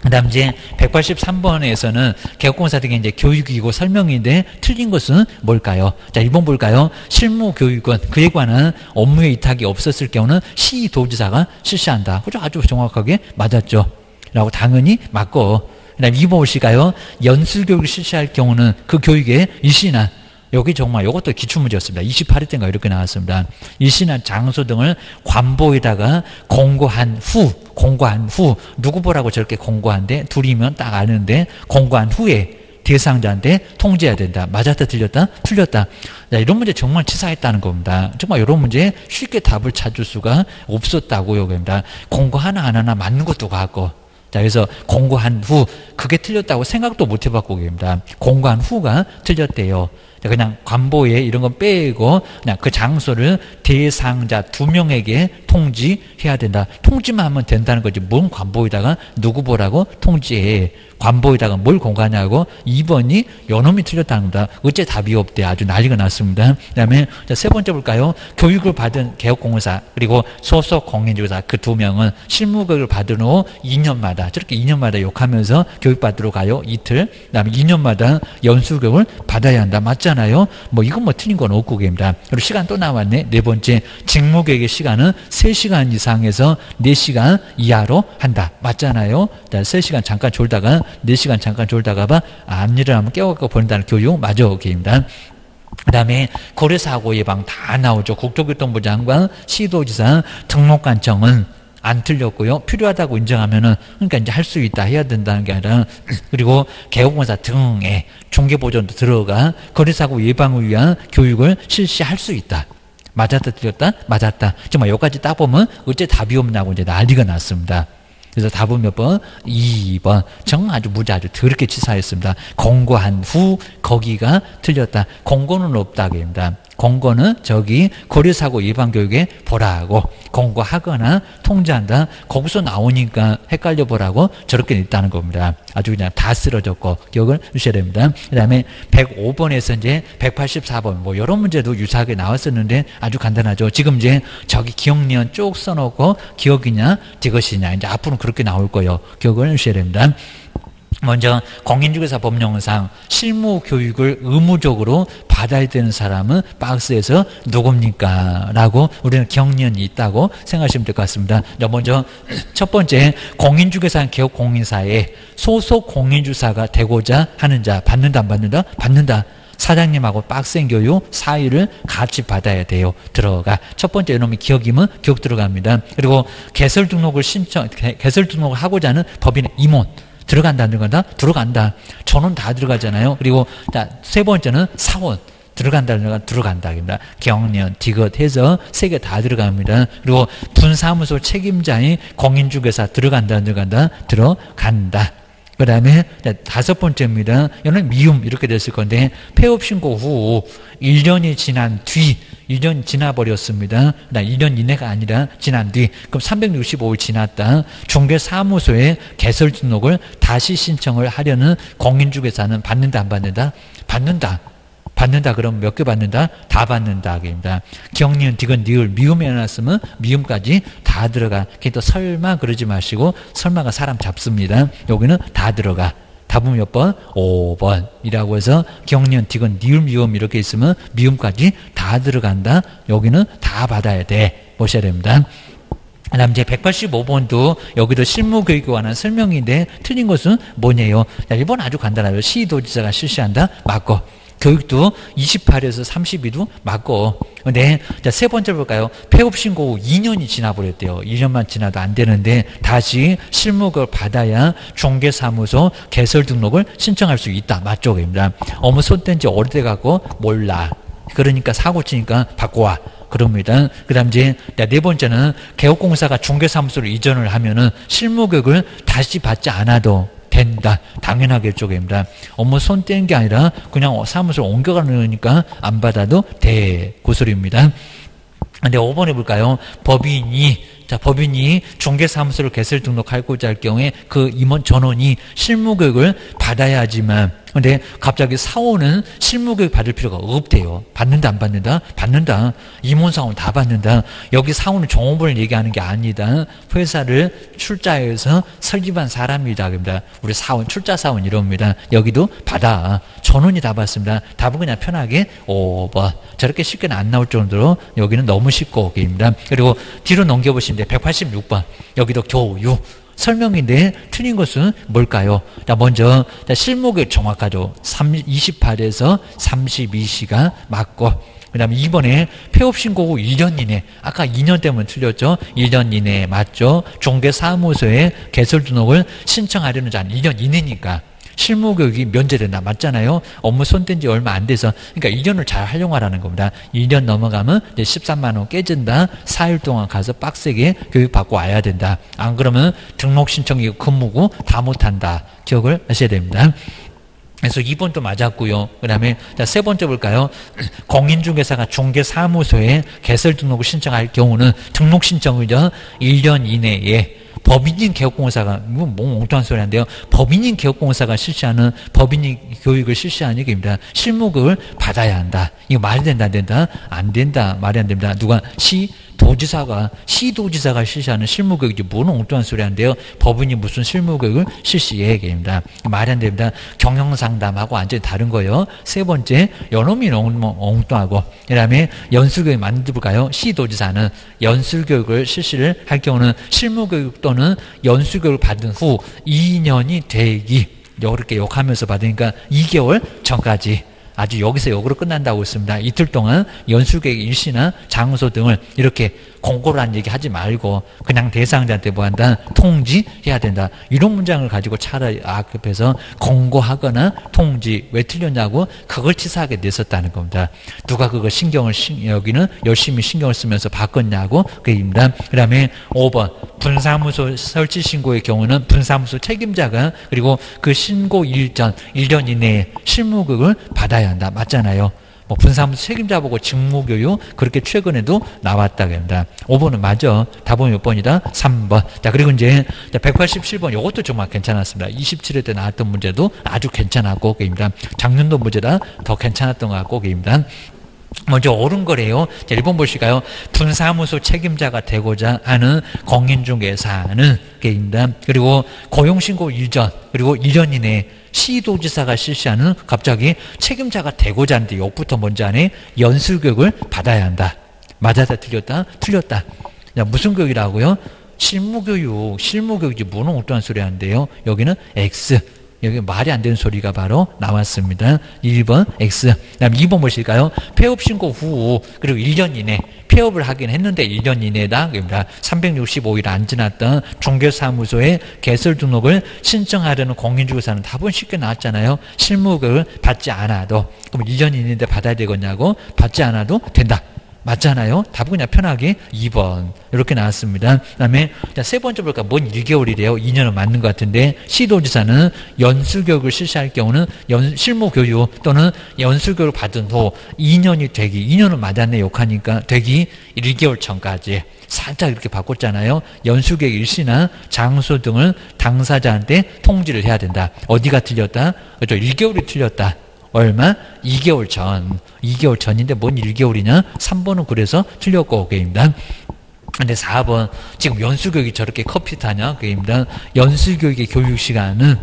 그 다음 이제 183번에서는 개업공사 등의 이제 교육이고 설명인데 틀린 것은 뭘까요? 자, 1번 볼까요? 실무교육은 그에 관한 업무의 위탁이 없었을 경우는 시도지사가 실시한다. 그죠? 아주 정확하게 맞았죠. 라고 당연히 맞고. 그 다음 2번 보실까요? 연수교육을 실시할 경우는 그 교육의 일시나 여기 정말 이것도 기출문제였습니다. 28회 때인가 이렇게 나왔습니다. 일시나 장소 등을 관보에다가 공고한 후 누구 보라고 저렇게 공고한데 둘이면 딱 아는데 공고한 후에 대상자한테 통지해야 된다. 맞았다 틀렸다? 틀렸다. 자, 이런 문제 정말 치사했다는 겁니다. 정말 이런 문제에 쉽게 답을 찾을 수가 없었다고요. 그럽니다. 공고 하나하나 맞는 것도 같고 자, 그래서 공고한 후 그게 틀렸다고 생각도 못 해봤고 그럽니다. 공고한 후가 틀렸대요. 그냥 관보에 이런 건 빼고 그냥 그 장소를 대상자 2명에게 통지해야 된다. 통지만 하면 된다는 거지. 뭔 관보에다가 누구 보라고 통지해. 관보에다가 뭘 공고하냐고. 2번이 요놈이 틀렸다는 겁니다. 어째 답이 없대. 아주 난리가 났습니다. 그 다음에 세 번째 볼까요? 교육을 받은 개업공사 그리고 소속 공인주사 그 2명은 실무교육을 받은 후 2년마다 저렇게 2년마다 욕하면서 교육받으러 가요. 이틀. 그 다음에 2년마다 연수교육을 받아야 한다. 맞잖아요. 뭐 이건 뭐 틀린 건 없고 그입니다. 그리고 시간 또 나왔네. 네 번째 직무교육의 시간은 3시간 이상에서 4시간 이하로 한다. 맞잖아요. 3시간 잠깐 졸다가 4시간 잠깐 졸다가 봐. 안 일어나면 깨워갖고 버린다는 교육. 맞아. 오케이입니다. 그 다음에 고래사고 예방 다 나오죠. 국토교통부 장관, 시도지사, 등록관청은 안 틀렸고요. 필요하다고 인정하면은 그러니까 이제 할 수 있다 해야 된다는 게 아니라 그리고 개업공사 등에 중개보전도 들어가 거래사고 예방을 위한 교육을 실시할 수 있다. 맞았다 틀렸다? 맞았다. 정말 여기까지 딱 보면 어째 답이 없냐고 이제 난리가 났습니다. 그래서 답은 몇 번? 2번. 정말 아주 무지 아주 더럽게 치사했습니다. 공고한 후 거기가 틀렸다. 공고는 없다. 그입니다. 공고는 저기 거리사고 예방 교육에 보라고 공고하거나 통제한다. 거기서 나오니까 헷갈려 보라고 저렇게 있다는 겁니다. 아주 그냥 다 쓰러졌고 기억을 주셔야 됩니다. 그 다음에 105번에서 이제 184번 뭐 이런 문제도 유사하게 나왔었는데 아주 간단하죠. 지금 이제 저기 기억니은 쭉 써놓고 기억이냐 디귿이냐 이제 앞으로는 그렇게 나올 거예요. 기억을 주셔야 됩니다. 먼저 공인중개사 법령상 실무 교육을 의무적으로 받아야 되는 사람은 박스에서 누굽니까? 라고 우리는 기억니은이 있다고 생각하시면 될 것 같습니다. 먼저 첫 번째 공인중개사 기업 공인사에 소속 공인주사가 되고자 하는 자 받는다 안 받는다? 받는다. 사장님하고 빡센 교육 사유를 같이 받아야 돼요. 들어가. 첫 번째 이놈이 기억이면 기억 들어갑니다. 그리고 개설 등록을 개설 등록을 하고자 하는 법인의 임원 들어간다 안 들어간다? 들어간다. 전원 다 들어가잖아요. 그리고 세 번째는 사원 들어간다 안 들어간다? 들어간다. 경련, 디귿 해서 세 개 다 들어갑니다. 그리고 분사무소 책임자인 공인중개사 들어간다 안 들어간다? 들어간다. 그 다음에 다섯 번째입니다. 이거는 미움 이렇게 됐을 건데 폐업 신고 후 1년이 지난 뒤 1년 지나버렸습니다. 1년 이내가 아니라 지난 뒤 그럼 365일 지났다. 중개사무소에 개설 등록을 다시 신청을 하려는 공인중개사는 받는다 안 받는다? 받는다. 받는다 그럼 몇 개 받는다? 다 받는다. 입니다. 기억니은 디귿 니을 미음에 해놨으면 미음까지 다 들어가. 또 설마 그러지 마시고 설마가 사람 잡습니다. 여기는 다 들어가. 답은 몇 번? 5번이라고 해서 기억니은 디귿 니을 미음 이렇게 있으면 미음까지 다 들어간다. 여기는 다 받아야 돼. 보셔야 됩니다. 그 다음 이제 185번도 여기도 실무교육에 관한 설명인데 틀린 것은 뭐냐요? 1번 아주 간단하죠. 시도지사가 실시한다? 맞고. 교육도 28에서 32도 맞고. 근데 세 번째 볼까요? 폐업 신고 후 2년이 지나버렸대요. 2년만 지나도 안 되는데 다시 실무교육을 받아야 중개사무소 개설 등록을 신청할 수 있다. 맞죠? 입니다. 어머 손뗀 지 오래돼갖고 몰라. 그러니까 사고 치니까 바꿔와. 그럽니다. 그 다음 이제 네 번째는 개업공사가 중개사무소로 이전을 하면은 실무교육을 다시 받지 않아도 된다. 당연하게 쪽입니다. 업무 손 뗀 게 아니라 그냥 사무소로 옮겨가려니까 안 받아도 돼. 그 소리입니다. 근데 5번 해볼까요? 법인이 중개사무소를 개설 등록하고자 할 경우에 그 임원 전원이 실무교육을 받아야 하지만 근데 갑자기 사원은 실무교육 받을 필요가 없대요. 받는다 안 받는다? 받는다. 임원사원 다 받는다. 여기 사원은 종업원을 얘기하는 게 아니다. 회사를 출자해서 설립한 사람이다. 그럽니다. 우리 사원, 출자사원 이럽니다. 여기도 받아. 전원이 다 받습니다. 답은 그냥 편하게 5번. 저렇게 쉽게는 안 나올 정도로 여기는 너무 쉽고 입니다. 그리고 뒤로 넘겨보시면 돼요. 186번. 여기도 교육. 설명인데 틀린 것은 뭘까요? 먼저 실무교육 정확하죠. 28에서 32시가 맞고 그 다음에 2번에 폐업신고 후 1년 이내 아까 2년 때문에 틀렸죠. 1년 이내 맞죠. 중개사무소에 개설 등록을 신청하려는 자는 2년 이내니까 실무교육이 면제된다. 맞잖아요. 업무 손뗀 지 얼마 안 돼서 그러니까 2년을 잘 활용하라는 겁니다. 2년 넘어가면 이제 13만 원 깨진다. 4일 동안 가서 빡세게 교육받고 와야 된다. 안 그러면 등록 신청이고 근무고 다 못한다. 기억을 하셔야 됩니다. 그래서 2번도 맞았고요. 그 다음에 세 번째 볼까요? 공인중개사가 중개사무소에 개설 등록을 신청할 경우는 등록 신청을 1년 이내에 법인인 개업공사가 뭐 엉뚱한 소리 한데요. 법인인 개업공사가 실시하는 법인인 교육을 실시하는 얘기입니다. 실무교육을 받아야 한다. 이거 말이 된다 안 된다? 안 된다. 말이 안 됩니다. 누가 시도지사가 실시하는 실무교육이 뭐는 엉뚱한 소리 한데요. 법인이 무슨 실무교육을 실시해 얘기입니다. 말이 안 됩니다. 경영상담하고 완전히 다른 거예요. 세 번째 연놈이 엉뚱하고 그 다음에 연수교육 만들어볼까요? 시도지사는 연수교육을 실시를 할 경우는 실무교육 또는 연수교육을 받은 후 2년이 되기 이렇게 욕하면서 받으니까 2개월 전까지 아주 여기서 역으로 끝난다고 했습니다. 이틀 동안 연수교육 일시나 장소 등을 이렇게 공고를 한 얘기 하지 말고 그냥 대상자한테 뭐 한다? 통지해야 된다. 이런 문장을 가지고 차라리 앞에서 공고하거나 통지 왜 틀렸냐고 그걸 치사하게 냈었다는 겁니다. 누가 그걸 여기는 열심히 신경을 쓰면서 바꿨냐고 그 얘기입니다. 그 다음에 5번 분사무소 설치 신고의 경우는 분사무소 책임자가 그리고 그 신고 일전 1년 이내에 실무교육을 받아야 한다. 맞잖아요. 뭐 분사무소 책임자 보고 직무교육 그렇게 최근에도 나왔다고 합니다. 5번은 맞아. 답은 몇 번이다? 3번. 자, 그리고 이제 187번 이것도 정말 괜찮았습니다. 27회 때 나왔던 문제도 아주 괜찮았고 그입니다. 작년도 문제다 더 괜찮았던 것 같고 그입니다. 먼저 옳은 거래요. 자, 1번 보실까요? 분사무소 책임자가 되고자 하는 공인중개사는 게입니다. 그리고 고용신고 이전 그리고 2년 이내에 시도지사가 실시하는 갑자기 책임자가 되고자 하는데 욕부터 먼저 하네. 연수교육을 받아야 한다. 맞았다 틀렸다? 틀렸다. 자, 무슨 교육이라고요? 실무교육이지 뭐는 엉뚱한 소리 하는데요. 여기는 X. 여기 말이 안 되는 소리가 바로 나왔습니다. 1번 X. 그다음 2번 보실까요? 폐업 신고 후 그리고 1년 이내 폐업을 하긴 했는데 1년 이내다. 그러니까 365일 안 지났던 중개사무소에 개설 등록을 신청하려는 공인중개사는 답은 쉽게 나왔잖아요. 실무교육을 받지 않아도. 그럼 1년 이내인데 받아야 되겠냐고? 받지 않아도 된다. 맞잖아요. 답은 그냥 편하게 2번 이렇게 나왔습니다. 그 다음에 세 번째 볼까? 뭔 1개월이래요. 2년은 맞는 것 같은데 시도지사는 연수교육을 실시할 경우는 실무교육 또는 연수교육을 받은 후 2년이 되기 2년은 맞았네 욕하니까 되기 1개월 전까지 살짝 이렇게 바꿨잖아요. 연수교육 일시나 장소 등을 당사자한테 통지를 해야 된다. 어디가 틀렸다? 그렇죠. 1개월이 틀렸다. 얼마? 2개월 전. 2개월 전인데 뭔 1개월이냐? 3번은 그래서 틀렸고, 그입니다. 근데 4번, 지금 연수교육이 저렇게 커피 타냐? 그입니다. 연수교육의 교육시간은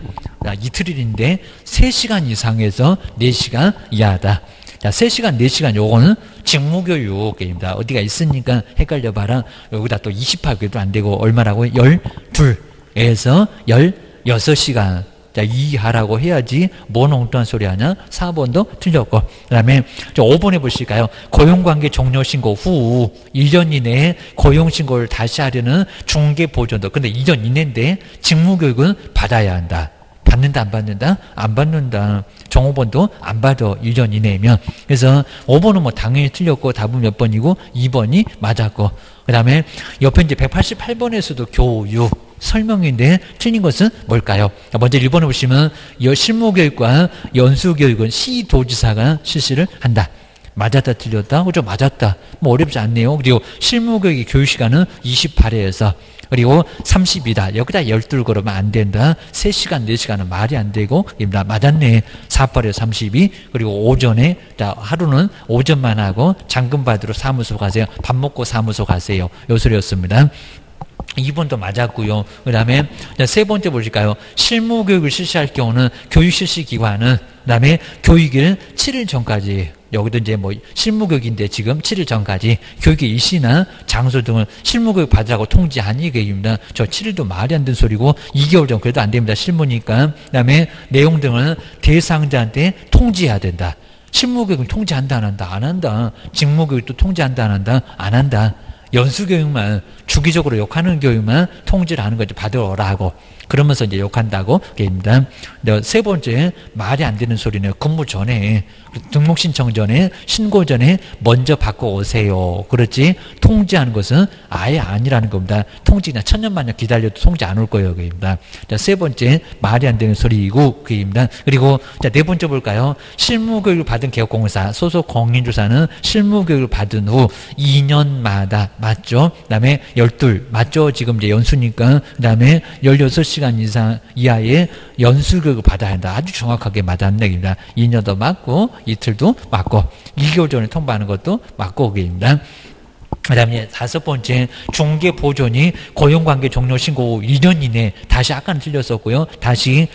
이틀인데 3시간 이상에서 4시간 이하다. 자, 3시간, 4시간 요거는 직무교육입니다. 어디가 있으니까 헷갈려봐라. 여기다 또 28개도 안 되고 얼마라고요? 12에서 16시간. 자, 이하라고 해야지 뭔 엉뚱한 소리 하냐? 4번도 틀렸고. 그 다음에 5번에 보실까요? 고용관계 종료 신고 후 1년 이내에 고용신고를 다시 하려는 중개보존도. 근데 2년 이내인데 직무교육은 받아야 한다. 받는다 안 받는다? 안 받는다. 정호번도 안 받아 1년 이내면. 그래서 5번은 뭐 당연히 틀렸고 답은 몇 번이고 2번이 맞았고. 그 다음에 옆에 이제 188번에서도 교육 설명인데 틀린 것은 뭘까요? 먼저 1번에 보시면 실무교육과 연수교육은 시도지사가 실시를 한다. 맞았다 틀렸다? 그죠? 맞았다. 뭐 어렵지 않네요. 그리고 실무교육의 교육시간은 28회에서 그리고 30이다. 여기다 12 그러면 안 된다. 3시간, 4시간은 말이 안 되고 맞았네. 48에 32 그리고 오전에 하루는 오전만 하고 잔금 받으러 사무소 가세요. 밥 먹고 사무소 가세요. 요 소리였습니다. 2번도 맞았고요. 그 다음에 세 번째 보실까요? 실무교육을 실시할 경우는 교육실시기관은 그 다음에 교육일 7일 전까지 여기도 이제 뭐 실무교육인데 지금 7일 전까지 교육의 일시나 장소 등을 실무교육 받으라고 통지하니 계입니다. 저 7일도 말이 안 되는 소리고 2개월 전 그래도 안 됩니다. 실무니까. 그 다음에 내용 등을 대상자한테 통지해야 된다. 실무교육을 통지한다 안 한다? 안 한다. 직무교육도 통지한다 안 한다? 안 한다. 연수교육만 주기적으로 욕하는 교육만 통지를 하는 거죠. 받으라고. 그러면서 이제 욕한다고 얘기입니다. 세 번째 말이 안 되는 소리는 근무 전에 등록 신청 전에 신고 전에 먼저 받고 오세요. 그렇지 통지하는 것은 아예 아니라는 겁니다. 통지 그냥 천년만년 기다려도 통지 안 올 거예요. 그입니다. 세 번째 말이 안 되는 소리이고 그입니다. 그리고 네 번째 볼까요? 실무교육을 받은 개업공사 소속 공인주사는 실무교육을 받은 후 2년마다 맞죠? 그 다음에 12 맞죠? 지금 이제 연수니까 그 다음에 16시간 이상 이하의 연수교육을 받아야 한다. 아주 정확하게 맞았네. 입니다. 2년도 맞고 이틀도 맞고 2개월 전에 통보하는 것도 맞고 그입니다. 그 다음에 5번째 중개보존이 고용관계 종료 신고 후 2년 이내 다시 아까는 틀렸었고요. 다시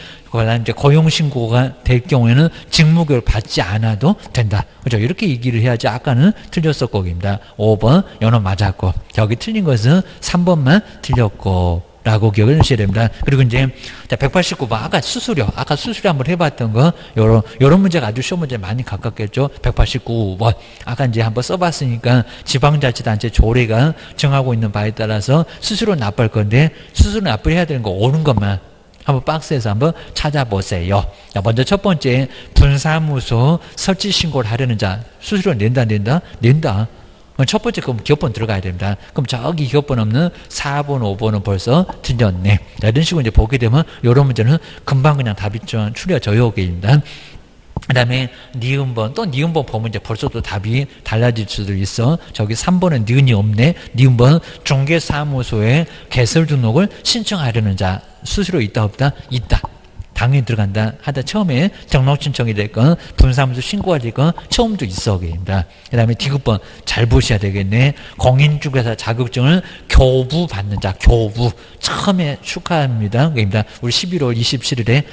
이제 고용신고가 될 경우에는 직무교육을 받지 않아도 된다. 그죠? 이렇게 얘기를 해야지 아까는 틀렸었고 입니다. 5번 연어 맞았고 여기 틀린 것은 3번만 틀렸고 라고 기억을 하셔야 됩니다. 그리고 이제 189번 아까 수수료 한번 해봤던 거 요런 문제가 아주 쉬운 문제 많이 가깝겠죠. 189번 아까 이제 한번 써봤으니까 지방자치단체 조례가 정하고 있는 바에 따라서 수수료 납부할 건데 수수료 납부해야 되는 거 옳은 것만 한번 박스에서 한번 찾아보세요. 먼저 첫 번째 분사무소 설치 신고를 하려는 자 수수료 낸다. 첫 번째 그럼 기업번 들어가야 됩니다. 그럼 저기 기업번 없는 4번, 5번은 벌써 틀렸네. 이런 식으로 이제 보게 되면 이런 문제는 금방 그냥 답이 좀 추려져요. 입니다. 그 다음에 니은번, 또 니은번 보면 이제 벌써 또 답이 달라질 수도 있어. 저기 3번은 니은이 없네. 니은번 중개사무소에 개설 등록을 신청하려는 자 수수료 있다 없다? 있다. 당연히 들어간다. 하다 처음에 등록 신청이 됐건 분사무소 신고가 됐건 처음도 있어. 그입니다. 그 다음에 디귿번 잘 보셔야 되겠네. 공인중개사 자격증을 교부 받는 자, 교부. 처음에 축하합니다. 그입니다. 우리 11월 27일에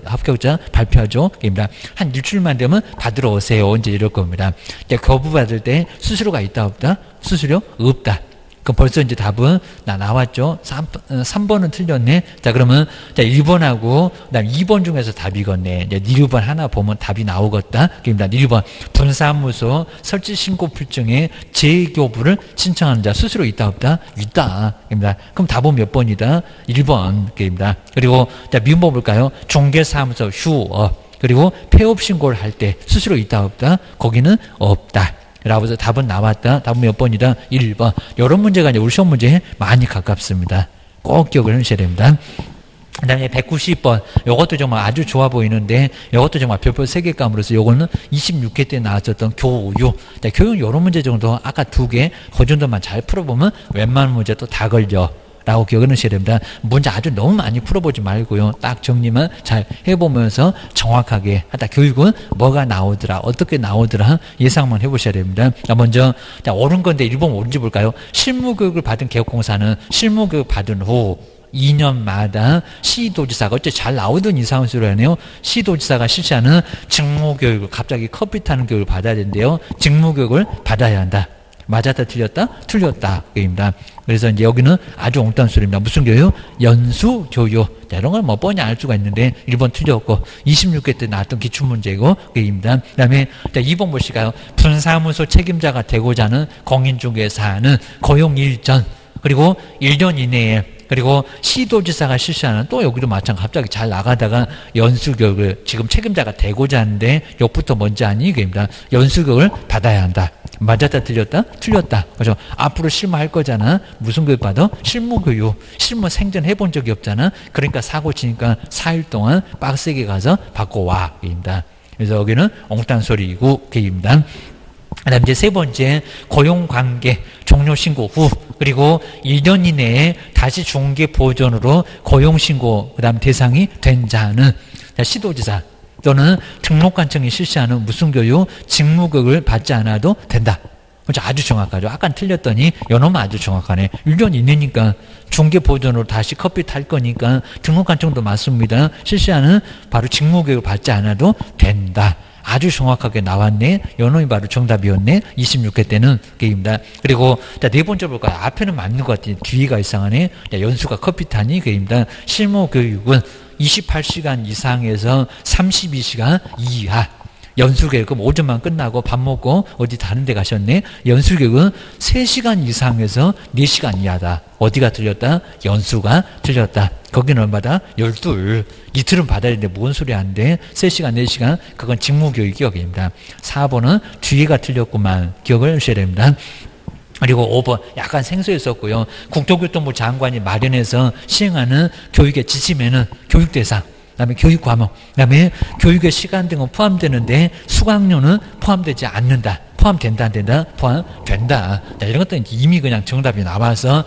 합격자 발표하죠. 그입니다. 한 일주일만 되면 받으러 오세요. 이제 이럴 겁니다. 이제 교부 받을 때 수수료가 있다 없다? 수수료 없다. 그럼 벌써 이제 답은 나왔죠. 3번은 틀렸네. 자, 그러면 자 1번하고 그다음 2번 중에서 답이겠네. 이제 1번 하나 보면 답이 나오겠다. 그러니까 1번 분사무소 설치 신고 필증에 재교부를 신청하는 자 수수료 있다 없다? 있다. 그러니까 그럼 답은 몇 번이다? 1번. 그러니까 그리고 자 미음법 볼까요? 중개사무소 휴업 그리고 폐업 신고를 할 때 수수료 있다 없다? 거기는 없다. 라고 해서 답은 나왔다. 답은 몇 번이다? 1번. 이런 문제가 이제 우리 시험 문제에 많이 가깝습니다. 꼭 기억을 하셔야 됩니다. 그 다음에 190번. 요것도 정말 아주 좋아 보이는데, 요것도 정말 별표 3개 감으로서 요거는 26회 때 나왔었던 교육. 교육 요런 문제 정도, 아까 2개, 그 정도만 잘 풀어보면 웬만한 문제도 다 걸려. 라고 기억을 하셔야 됩니다. 문제 아주 너무 많이 풀어보지 말고요. 딱 정리만 잘 해보면서 정확하게 하다 교육은 뭐가 나오더라 어떻게 나오더라 예상만 해보셔야 됩니다. 자, 먼저 자, 옳은 건데 1번 옳은지 볼까요? 실무교육을 받은 개업공사는 실무교육 받은 후 2년마다 시도지사가 어째 잘 나오던 이상한 소리 하네요. 시도지사가 실시하는 직무교육을 갑자기 커피 타는 교육을 받아야 된대요. 직무교육을 받아야 한다. 맞았다 틀렸다? 틀렸다. 입니다. 그래서 이제 여기는 아주 엉뚱한 소리입니다. 무슨 교육? 연수 교육. 자, 이런 걸 뭐 뻔히 알 수가 있는데 1번 틀렸고 26회 때 나왔던 기출문제고 입니다. 그 다음에 2번 보시가요. 분사무소 책임자가 되고자 하는 공인중개사는 고용 일전 그리고 1년 이내에 그리고 시도지사가 실시하는 또 여기도 마찬가지 갑자기 잘 나가다가 연수교육을 지금 책임자가 되고자 하는데 욕부터 뭔지 아니? 이겁니다. 연수교육을 받아야 한다. 맞았다 틀렸다? 틀렸다. 그죠? 앞으로 실무할 거잖아. 무슨 교육 받아? 실무교육. 실무 생전 해본 적이 없잖아. 그러니까 사고 치니까 4일 동안 빡세게 가서 받고 와. 입니다. 그래서 여기는 엉뚱한 소리이고 입니다. 그 다음 이제 세 번째 고용관계 종료신고 후 그리고 1년 이내에 다시 중개보전으로 고용신고 그 다음 대상이 된 자는 시도지사 또는 등록관청이 실시하는 무슨 교육? 직무교육을 받지 않아도 된다. 아주 정확하죠. 아까는 틀렸더니 요놈은 아주 정확하네. 1년 이내니까 중개보전으로 다시 커피 탈 거니까 등록관청도 맞습니다. 실시하는 바로 직무교육을 받지 않아도 된다. 아주 정확하게 나왔네. 요놈이 바로 정답이었네. 26회 때는 게임이다. 그리고 네 번째 볼까요? 앞에는 맞는 것 같아요. 뒤가 이상하네. 연수가 커피 타니 게임이다. 실무교육은 28시간 이상에서 32시간 이하. 연수교육은 오전만 끝나고 밥 먹고 어디 다른 데 가셨네. 연수교육은 3시간 이상에서 4시간 이하다. 어디가 틀렸다? 연수가 틀렸다. 거기는 얼마다? 12. 이틀은 받아야 되는데 뭔 소리 안 돼? 3시간, 4시간 그건 직무교육 기억입니다. 4번은 뒤에가 틀렸구만. 기억을 하셔야 됩니다. 그리고 5번 약간 생소했었고요. 국토교통부 장관이 마련해서 시행하는 교육의 지침에는 교육대상 그다음에 교육 과목, 그다음에 교육의 시간 등은 포함되는데 수강료는 포함되지 않는다. 포함된다 안 된다? 포함된다. 자, 이런 것들은 이미 그냥 정답이 나와서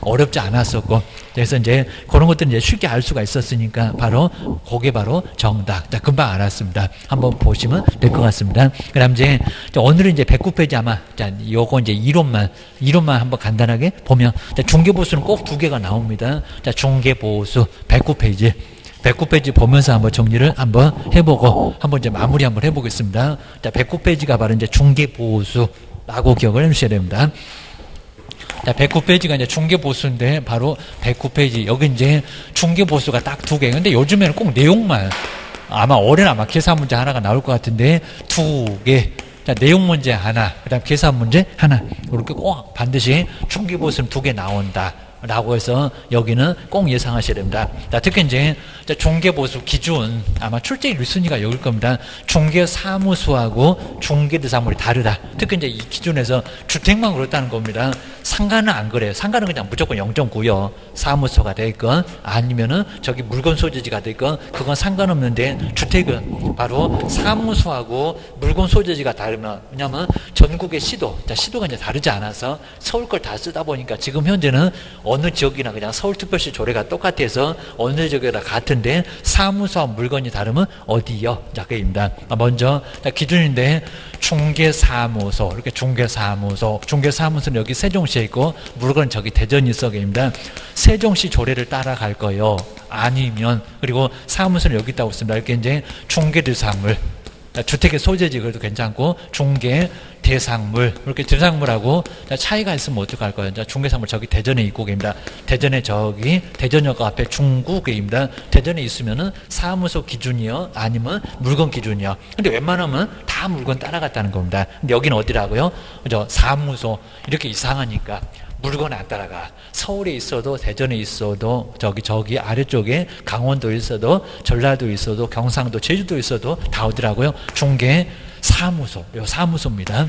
어렵지 않았었고 그래서 이제 그런 것들은 이제 쉽게 알 수가 있었으니까 바로 그게 바로 정답. 자, 금방 알았습니다. 한번 보시면 될 것 같습니다. 그다음 이제 오늘은 이제 109페이지 아마 자, 요거 이제 이론만 한번 간단하게 보면 자, 중개보수는 꼭 2개가 나옵니다. 자, 중개보수 109페이지. 109페이지 보면서 한번 정리를 한번 해보고 한번 이제 마무리 한번 해보겠습니다. 자, 109페이지가 바로 이제 중개보수라고 기억을 해주셔야 됩니다. 자, 109페이지가 이제 중개보수인데 바로 109페이지 여기 이제 중개보수가 딱 2개. 근데 요즘에는 꼭 내용만 아마 올해는 아마 계산 문제 하나가 나올 것 같은데 2개. 자, 내용 문제 하나, 그 다음 계산 문제 하나. 이렇게 꼭 반드시 중개보수는 2개 나온다. 라고 해서 여기는 꼭 예상하셔야 됩니다. 자, 특히 이제 중개보수 기준 아마 출제 1순위가 여길 겁니다. 중개사무소하고 중개대상물이 다르다. 특히 이제 이 기준에서 주택만 그렇다는 겁니다. 상가는 안 그래요. 상가는 그냥 무조건 0.9요. 사무소가 되건 아니면은 저기 물건 소재지가 되건 그건 상관없는데 주택은 바로 사무소하고 물건 소재지가 다르면 왜냐면 전국의 시도, 자, 시도가 이제 다르지 않아서 서울 걸 다 쓰다 보니까 지금 현재는 어느 지역이나 그냥 서울특별시 조례가 똑같아서 어느 지역이나 같은데 사무소와 물건이 다르면 어디요? 자, 그입니다. 먼저 기준인데 중개사무소, 이렇게 중개사무소는 여기 세종시에 있고 물건 저기 대전이 있어 계입니다. 세종시 조례를 따라갈 거요. 아니면 그리고 사무소는 여기 있다고 있습니다. 이렇게 이제 중개대상물, 주택의 소재지 그래도 괜찮고 중개 대상물 이렇게 대상물하고 차이가 있으면 어떡할 거예요? 중개상물 저기 대전에 있고 계입니다. 대전에 저기 대전역 앞에 중구계입니다. 대전에 있으면은 사무소 기준이요 아니면 물건 기준이요. 근데 웬만하면 다 물건 따라갔다는 겁니다. 근데 여기는 어디라고요? 그죠? 사무소 이렇게 이상하니까 물건 안 따라가. 서울에 있어도 대전에 있어도 저기 아래쪽에 강원도에 있어도 전라도 있어도 경상도 제주도 있어도 다 어디라고요? 중개 사무소. 요 사무소입니다.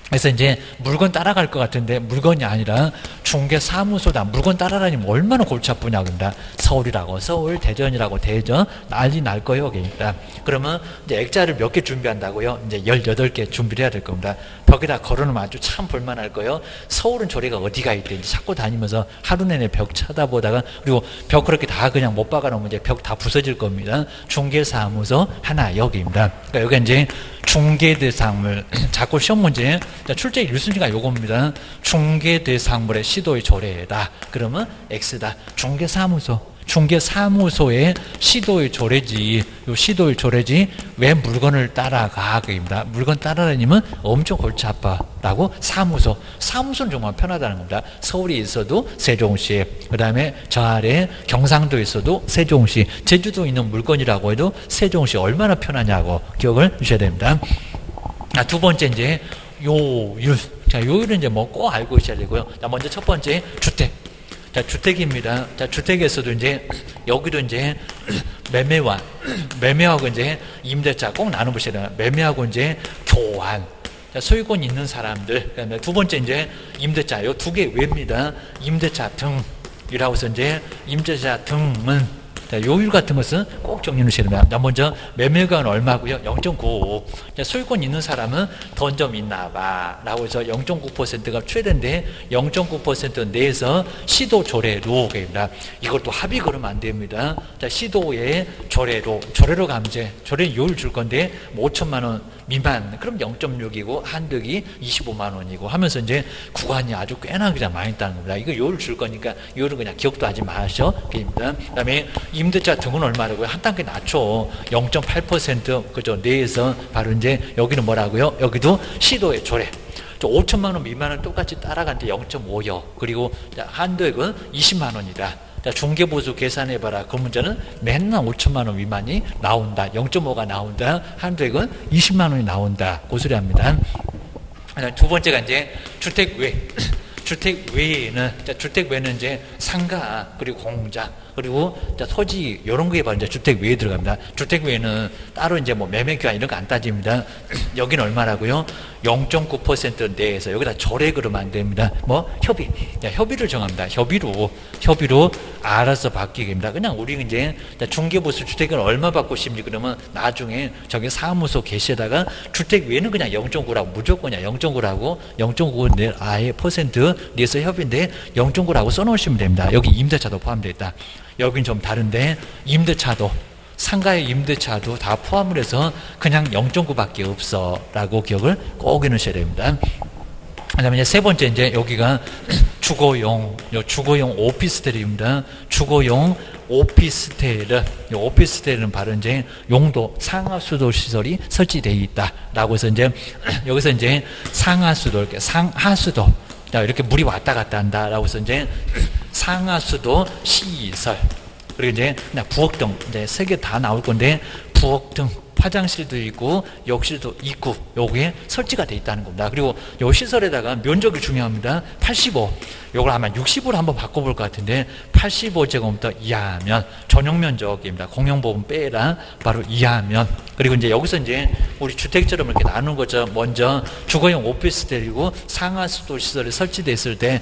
그래서 이제 물건 따라갈 것 같은데 물건이 아니라 중개사무소다. 물건 따라다니면 얼마나 골치 아프냐 그럽니다. 서울이라고 서울, 대전이라고 대전 난리 날 거예요. 그러니까 그러면 이제 액자를 몇 개 준비한다고요? 이제 18개 준비를 해야 될 겁니다. 벽에다 걸어놓으면 아주 참 볼만할 거예요. 서울은 조례가 어디가 있든지 자꾸 다니면서 하루 내내 벽 쳐다보다가 그리고 벽 그렇게 다 그냥 못 박아놓으면 이제 벽 다 부서질 겁니다. 중개사무소 하나 여기입니다. 그러니까 여기 이제 중개대상물 자꾸 시험 문제 출제 1순위가 요겁니다. 중개대상물의 시도의 조례다. 그러면 X다. 중개사무소의 시도의 조례지. 요 시도의 조례지 왜 물건을 따라가? 그입니다. 물건 따라다니면 엄청 골치 아파라고 사무소는 정말 편하다는 겁니다. 서울이 있어도 세종시, 그 다음에 저 아래 경상도에 있어도 세종시, 제주도 있는 물건이라고 해도 세종시 얼마나 편하냐고 기억을 주셔야 됩니다. 두 번째 이제 요율. 자, 요율은 이제 뭐 꼭 알고 있어야 되고요. 자, 먼저 첫 번째 주택. 자, 주택입니다. 자, 주택에서도 이제 여기도 이제 매매하고 이제 임대차 꼭 나눠보셔야 돼요. 매매하고 이제 교환. 자, 소유권 있는 사람들. 그다음에 두 번째 이제 임대차. 요 두 개 외입니다. 임대차 등이라고 해서 이제 임대차 등은 자, 요율 같은 것은 꼭 정리해 주셔야 됩니다. 자, 먼저 매매가는 얼마고요? 0.95. 자, 소유권 있는 사람은 돈 좀 있나 봐 라고 해서 0.9%가 최대인데 0.9% 내에서 시도 조례로 입니다. 이걸 또 합의 그러면 안 됩니다. 자, 시도의 조례로 감제, 조례 요율 줄 건데 뭐 5천만 원 미만 그럼 0.6이고 한득이 25만 원이고 하면서 이제 구간이 아주 꽤나 그냥 많이 있다는 겁니다. 이거 요율 줄 거니까 요율은 그냥 기억도 하지 마셔. 그입니다. 그다음에 임대차 등은 얼마라고요? 한 단계 낮춰. 0.8% 그죠? 내에서 바로 이제 여기는 뭐라고요? 여기도 시도의 조례. 5천만 원 미만은 똑같이 따라가는데 0.5요. 그리고 한도액은 20만 원이다. 중개보수 계산해봐라. 그 문제는 맨날 5천만 원 미만이 나온다. 0.5가 나온다. 한도액은 20만 원이 나온다. 그 소리 합니다. 두 번째가 이제 주택 외. 주택 외에는 이제 상가 그리고 공장 그리고 토지 이런 거에 바로 이제 주택 외에 들어갑니다. 주택 외에는 따로 이제 뭐 매매 교환 이런 거 안 따집니다. 여기는 얼마라고요? 0.9% 내에서 여기다 조례 그러면 안 됩니다. 뭐 협의, 협의를 정합니다. 협의로 알아서 바뀌게 됩니다. 그냥 우리 이제 중개보수 주택은 얼마 받고 싶니 그러면 나중에 저기 사무소 게시에다가 주택 외에는 그냥 0.9라고 무조건이야. 0.9라고 0.9 아예 퍼센트 내에서 협의인데 0.9라고 써놓으시면 됩니다. 여기 임대차도 포함되어 있다. 여긴 좀 다른데 임대차도 상가의 임대차도 다 포함을 해서 그냥 0.9밖에 없어 라고 기억을 꼭 해놓으셔야 됩니다. 그 다음에 이제 세 번째 이제 여기가 주거용 오피스텔입니다. 주거용 오피스텔은 바로 이제 용도 상하수도 시설이 설치되어 있다라고 해서 이제 여기서 이제 상하수도 상하수도 이렇게 물이 왔다 갔다 한다라고 해서 이제 상하수도 시설 그리고 이제 부엌 등 이제 세 개 다 나올 건데 부엌 등 화장실도 있고 욕실도 있고 여기에 설치가 돼 있다는 겁니다. 그리고 요 시설에다가 면적이 중요합니다. 85. 요걸 아마 60으로 한번 바꿔볼 것 같은데 85제곱미터 이하면 전용 면적입니다. 공용보분 빼라 바로 이하면. 그리고 이제 여기서 이제 우리 주택처럼 이렇게 나눈 거죠. 먼저 주거용 오피스텔이고 상하수도 시설에 설치돼 있을 때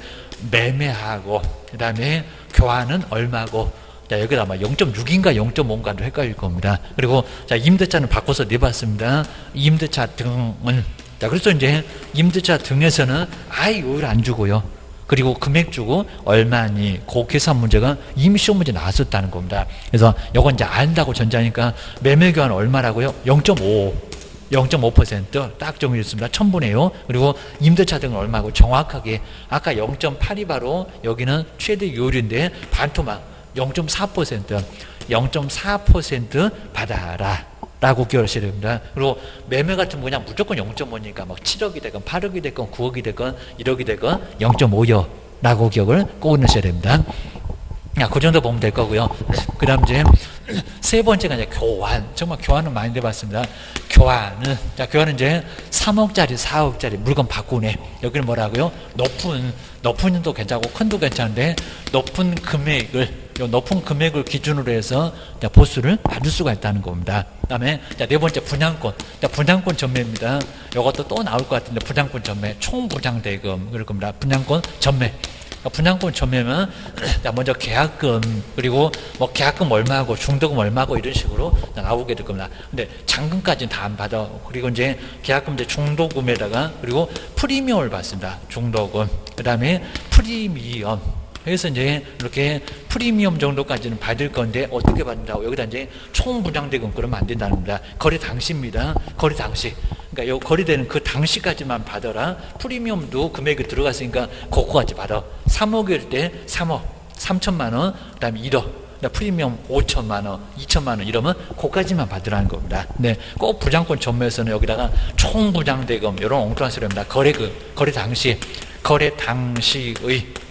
매매하고 그 다음에 교환은 얼마고 자, 여기다 아마 0.6인가 0.5인가도 헷갈릴 겁니다. 그리고 자, 임대차는 바꿔서 내봤습니다. 임대차 등은 자, 그래서 이제 임대차 등에서는 아예 요율 안 주고요. 그리고 금액 주고 얼마니 그 계산 문제가 이미 시험 문제 나왔었다는 겁니다. 그래서 이건 이제 안다고 전제하니까 매매 교환 얼마라고요? 0.5% 정리했습니다. 1000분의요. 그리고 임대차 등은 얼마고 정확하게 아까 0.8이 바로 여기는 최대 요율인데 반토막 0.4% 받아라 라고 기억하셔야 됩니다. 그리고 매매 같은 거 그냥 무조건 0.5니까 막 7억이 되건 8억이 되건 9억이 되건 1억이 되건 0.5요 라고 기억을 꼭 넣으셔야 됩니다. 야, 그 정도 보면 될 거고요. 그 다음 이제 세 번째가 이제 교환. 정말 교환은 많이 해봤습니다. 교환은, 자, 교환은 이제 3억짜리, 4억짜리 물건 바꾸네. 여기는 뭐라고요? 높은 도 괜찮고 큰도 괜찮은데, 높은 금액을 기준으로 해서 보수를 받을 수가 있다는 겁니다. 그 다음에 네 번째 분양권. 분양권 전매입니다. 이것도 또 나올 것 같은데, 분양권 전매, 총분양대금, 그럴 겁니다. 분양권 전매. 분양권 전매면 먼저 계약금 그리고 뭐 계약금 얼마고 중도금 얼마고 이런 식으로 나오게 될 겁니다. 근데 잔금까지는 다 안 받아. 그리고 이제 계약금 이제 중도금에다가 그리고 프리미엄을 받습니다. 중도금. 그다음에 프리미엄. 그래서 이제 이렇게 프리미엄 정도까지는 받을 건데 어떻게 받는다고 여기다 이제 총분양대금 그러면 안 된다는 겁니다. 거래 당시입니다. 거래 당시. 그러니까 요 거래되는 그 당시까지만 받아라. 프리미엄도 금액이 들어갔으니까 그거까지 받아. 3억일 때 3억, 3천만 원, 그다음에 1억. 프리미엄 5천만 원, 2천만 원 이러면 그거까지만 받으라는 겁니다. 네, 꼭 분양권 전매에서는 여기다가 총분양대금 이런 엉뚱한 소리입니다. 거래 당시. 거래 당시의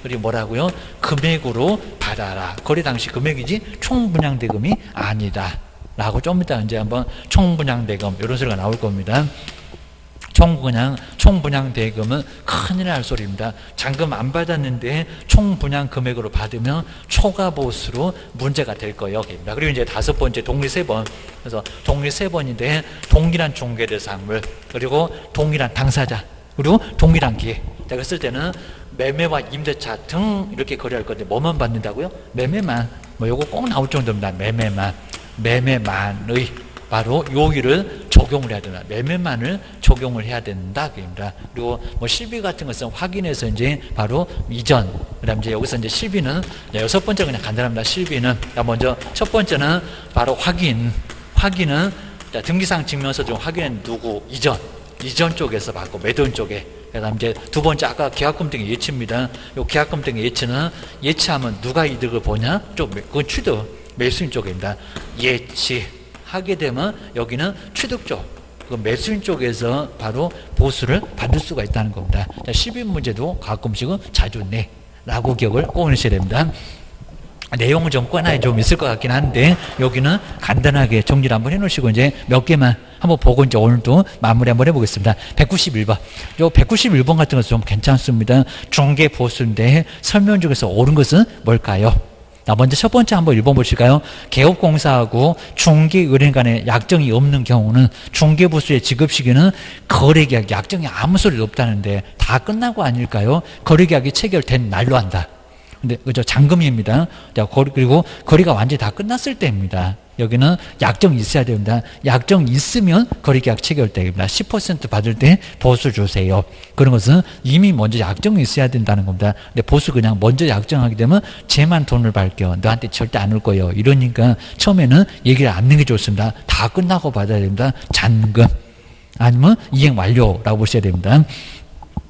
그리고 뭐라고요? 금액으로 받아라. 거래 당시 금액이지 총분양대금이 아니다. 라고 좀 이따 이제 한번 총분양대금 이런 소리가 나올 겁니다. 총분양대금은 큰일 날 소리입니다. 잔금 안 받았는데 총분양 금액으로 받으면 초과보수로 문제가 될 거예요. 그리고 이제 다섯 번째 동일 세 번. 그래서 동일 세 번인데 동일한 종계대상물 그리고 동일한 당사자 그리고 동일한 기회. 제가 쓸 때는 매매와 임대차 등 이렇게 거래할 건데 뭐만 받는다고요? 매매만. 뭐 요거 꼭 나올 정도입니다. 매매만의 바로 요일을 적용을 해야 된다. 매매만을 적용을 해야 된다. 그입니다. 그리고 뭐 실비 같은 것은 확인해서 이제 바로 이전. 그다음 이제 여기서 이제 실비는 여섯 번째 그냥 간단합니다. 실비는 먼저 첫 번째는 바로 확인은 등기상 증명서 중 확인은 누구 이전 쪽에서 받고 매도인 쪽에. 그다음 이제 두 번째 아까 계약금 등의 예치입니다. 요 계약금 등의 예치는 예치하면 누가 이득을 보냐? 그건 취득 매수인 쪽입니다. 예치하게 되면 여기는 취득 쪽, 그 매수인 쪽에서 바로 보수를 받을 수가 있다는 겁니다. 자, 10인 문제도 가끔씩은 자주 내라고 기억을 꼭 하셔야 됩니다. 내용은 좀 꽤 좀 있을 것 같긴 한데 여기는 간단하게 정리를 한번 해놓으시고 이제 몇 개만 한번 보고 이제 오늘도 마무리 한번 해보겠습니다. 191번. 요 191번 같은 것은 좀 괜찮습니다. 중개 보수인데 설명 중에서 옳은 것은 뭘까요? 자, 먼저 첫 번째 한번 1번 보실까요? 개업공사하고 중개의뢰인 간에 약정이 없는 경우는 중개보수의 지급 시기는 거래계약 약정이 아무 소리도 없다는데 다 끝나고 아닐까요? 거래계약이 체결된 날로 한다. 근데 그죠 잔금입니다. 그리고 거래가 완전히 다 끝났을 때입니다. 여기는 약정이 있어야 됩니다. 약정이 있으면 거래계약 체결때입니다. 10% 받을 때 보수 주세요. 그런 것은 이미 먼저 약정이 있어야 된다는 겁니다. 근데 보수 그냥 먼저 약정하게 되면 쟤만 돈을 받을게요. 너한테 절대 안 올 거예요. 이러니까 처음에는 얘기를 안 하는 게 좋습니다. 다 끝나고 받아야 됩니다. 잔금 아니면 이행 완료라고 보셔야 됩니다.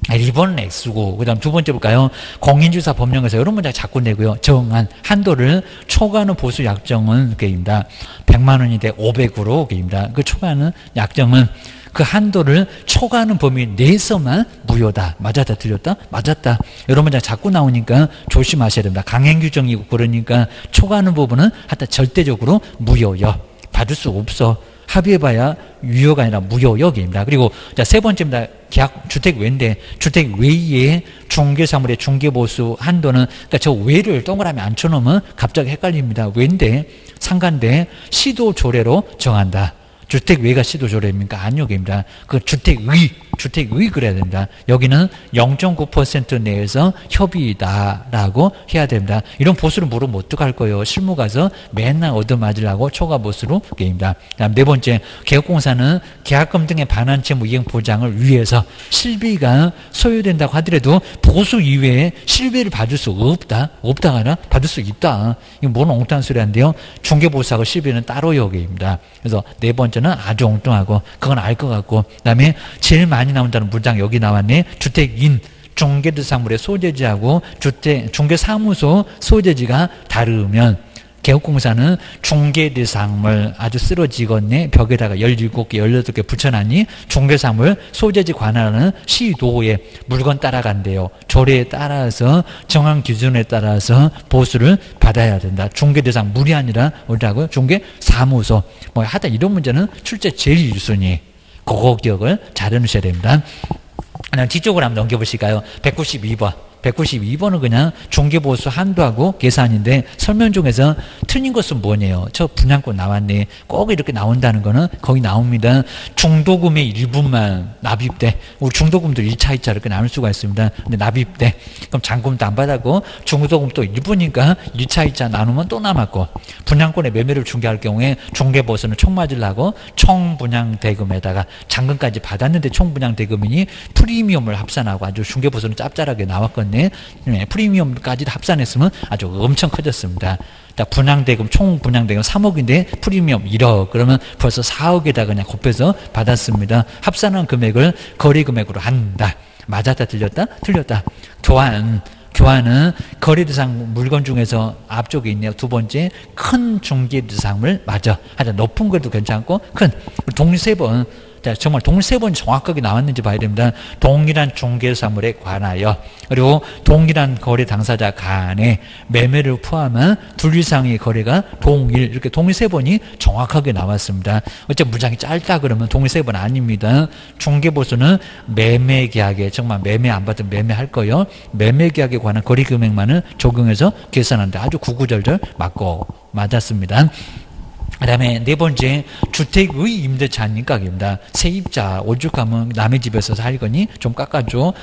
1번은 X고, 그 다음 두 번째 볼까요? 공인주사 법령에서 이런 문제 자꾸 내고요. 정한 한도를 초과하는 보수 약정은 게입니다. 100만 원이 돼 500으로 게입니다. 그 초과하는 약정은 그 한도를 초과하는 범위 내에서만 무효다. 맞았다, 틀렸다? 맞았다. 이런 문제 자꾸 나오니까 조심하셔야 됩니다. 강행 규정이고 그러니까 초과하는 부분은 하여튼 절대적으로 무효요. 받을 수 없어. 합의해봐야 유효가 아니라 무효역입니다. 그리고 자, 세 번째입니다. 계약 주택 외인데 주택 외에 중개사물의 중개보수 한도는 그러니까 저 외를 동그라미 안 쳐놓으면 갑자기 헷갈립니다. 외인데 상가인데 시도조례로 정한다. 주택 외가 시도조례입니까? 아니요입니다. 그 주택의 그래야 됩니다. 여기는 0.9% 내에서 협의다라고 해야 됩니다. 이런 보수를 모르면 어떡할 거예요? 실무 가서 맨날 얻어맞으려고 초과 보수로 게임입니다. 다음 네 번째, 개업공사는 계약금 등의 반환 채무 이행 보장을 위해서 실비가 소요된다고 하더라도 보수 이외에 실비를 받을 수 없다가 아니라 받을 수 있다. 이거 뭔 엉뚱한 소리 한데요. 중개보수하고 실비는 따로요. 게임입니다. 그래서 네 번째는 아주 엉뚱하고 그건 알 것 같고 그다음에 제일 많이 나온다는 문장 여기 나왔네. 주택인 중개대상물의 소재지하고 중개사무소 소재지가 다르면 개업공사는 중개대상물 아주 쓰러지겠네. 벽에다가 17개, 18개 붙여놨니 중개사물 소재지 관할하는 시도에 물건 따라간대요. 조례에 따라서 정한 기준에 따라서 보수를 받아야 된다. 중개대상물이 아니라 뭐라고요? 중개사무소. 뭐 하다 이런 문제는 출제 제일 1순위. 그거 기억을 잘 해놓으셔야 됩니다. 그냥 뒤쪽으로 한번 넘겨보실까요? 192번. 192번은 그냥 중개보수 한도하고 계산인데 설명 중에서 틀린 것은 뭐냐요? 저 분양권 나왔네. 꼭 이렇게 나온다는 거는 거기 나옵니다. 중도금의 일부만 납입돼. 우리 중도금도 1차, 2차 이렇게 나눌 수가 있습니다. 근데 납입돼. 그럼 잔금도 안 받았고 중도금도 일부니까 1차, 2차 나누면 또 남았고 분양권의 매매를 중개할 경우에 중개보수는 총 맞으려고 총분양대금에다가 잔금까지 받았는데 총분양대금이니 프리미엄을 합산하고 아주 중개보수는 짭짤하게 나왔거든요. 프리미엄까지 합산했으면 아주 엄청 커졌습니다. 분양대금, 총 분양대금 3억인데 프리미엄 1억. 그러면 벌써 4억에다가 그냥 곱해서 받았습니다. 합산한 금액을 거래금액으로 한다. 맞았다, 틀렸다? 틀렸다. 교환은 거래대상 물건 중에서 앞쪽에 있네요. 두 번째, 큰 중개대상물 맞아. 하여튼 높은 것도 괜찮고 큰. 동일 세 번. 정말 동일 세 번이 정확하게 나왔는지 봐야 됩니다. 동일한 중개사물에 관하여 그리고 동일한 거래 당사자 간에 매매를 포함한 둘 이상의 거래가 동일 이렇게 동일 세 번이 정확하게 나왔습니다. 어째 문장이 짧다 그러면 동일 세 번 아닙니다. 중개보수는 매매계약에 정말 매매 안 받으면 매매할 거요. 매매계약에 관한 거래 금액만을 적용해서 계산한다. 아주 구구절절 맞고 맞았습니다. 그 다음에 네 번째, 주택의 임대차니까입니다. 세입자, 오죽하면 남의 집에서 살거니 좀 깎아줘.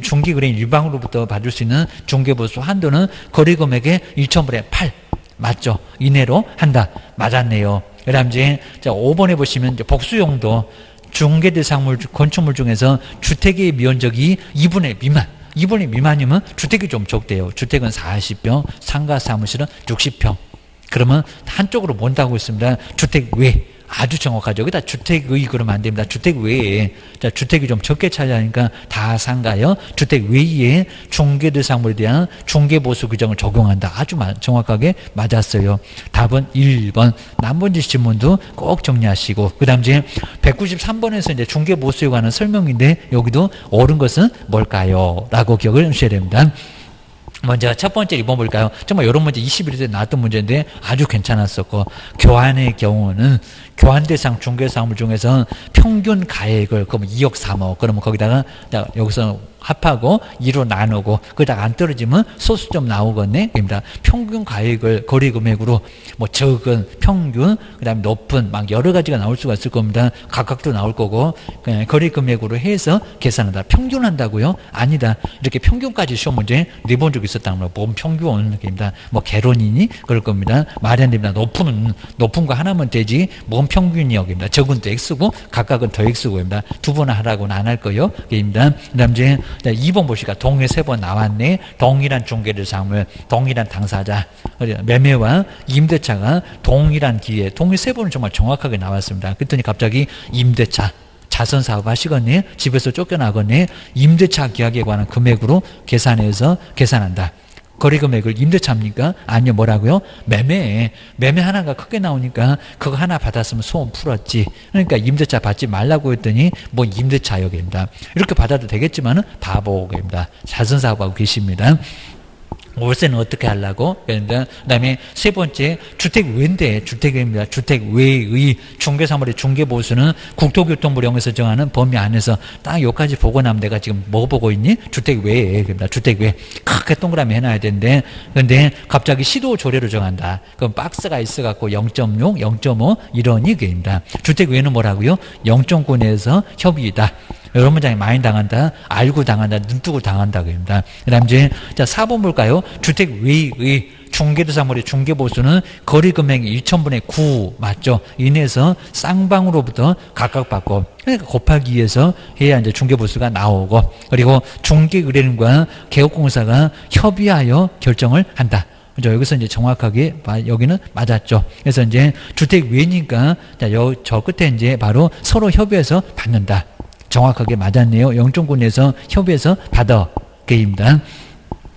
중개거래인 일방으로부터 받을 수 있는 중개보수 한도는 거래금액의 1,000분의 8. 맞죠? 이내로 한다. 맞았네요. 그 다음 이제 5번에 보시면 이제 복수용도 중개대상물, 건축물 중에서 주택의 면적이 2분의 미만. 2분의 미만이면 주택이 좀 적대요. 주택은 40평, 상가 사무실은 60평. 그러면 한쪽으로 뭔다고 있습니다. 주택 외. 아주 정확하죠. 여기다 주택의 그러면 안 됩니다. 주택 외에. 자, 주택이 좀 적게 차지하니까 다 상가요. 주택 외에 중개대상물에 대한 중개보수 규정을 적용한다. 아주 정확하게 맞았어요. 답은 1번. 남번지 질문도 꼭 정리하시고. 그 다음 이제 193번에서 이제 중개보수에 관한 설명인데 여기도 옳은 것은 뭘까요? 라고 기억을 하셔야 됩니다. 먼저 첫 번째 2번 볼까요? 정말 이런 문제 21대 나왔던 문제인데 아주 괜찮았었고 교환의 경우는 교환 대상 중개사물 중에서 평균 가액을 그러면 2억 3억 그러면 거기다가 여기서 합하고 2로 나누고 그러다가 안 떨어지면 소수점 나오겠네. 입니다. 평균 가액을 거래 금액으로 뭐 적은 평균 그다음에 높은 막 여러 가지가 나올 수가 있을 겁니다. 각각도 나올 거고 그냥 거래 금액으로 해서 계산한다. 평균한다고요? 아니다. 이렇게 평균까지 시험 문제 내본 적 있었다는 거. 뭔 평균입니다. 뭐 개론이니 그럴 겁니다. 말이 안 됩니다. 높은 거 하나면 되지. 뭔 평균이역입니다. 적은 또 X고 각각은 더 X고입니다. 두 번 하라고는 안 할 거요. 입니다. 그다음 이제 2번 보시니까 동일 3번 나왔네. 동일한 중개대상물, 동일한 당사자, 매매와 임대차가 동일한 기회, 동일 3번은 정말 정확하게 나왔습니다. 그랬더니 갑자기 임대차, 자선사업 하시겠네, 집에서 쫓겨나겠네, 임대차 계약에 관한 금액으로 계산해서 계산한다. 거래금액을 임대차입니까? 아니요, 뭐라고요? 매매 하나가 크게 나오니까 그거 하나 받았으면 소원 풀었지. 그러니까 임대차 받지 말라고 했더니 뭐 임대차 역입니다. 이렇게 받아도 되겠지만은 바보입니다. 자선사업하고 계십니다. 월세는 어떻게 하려고? 그러니까 그다음에 세 번째 주택 외인데 주택입니다. 주택 외의 중개사물의 중개보수는 국토교통부령에서 정하는 범위 안에서 딱 여기까지 보고 나면 내가 지금 뭐 보고 있니? 주택 외에 그럽니다. 주택 외 크게 동그라미 해놔야 되는데 근데 갑자기 시도 조례로 정한다. 그럼 박스가 있어갖고 0.6, 0.5 이런 얘기입니다. 주택 외는 뭐라고요? 0.9에서 협의이다. 이런 문장이 많이 당한다. 알고 당한다. 눈뜨고 당한다. 그럽니다. 그 다음 이제, 자, 4번 볼까요? 주택 외의 중개대사물의 중개보수는 거래금액이 1,000분의 9, 맞죠? 이내에서 쌍방으로부터 각각 받고, 그러니까 곱하기 2에서 해야 이제 중개보수가 나오고, 그리고 중개의뢰인과 개업공사가 협의하여 결정을 한다. 그죠? 여기서 이제 정확하게, 여기는 맞았죠. 그래서 이제 주택 외니까, 자, 저 끝에 이제 바로 서로 협의해서 받는다. 정확하게 맞았네요. 0.9에서 협의해서 받아. 게임입니다.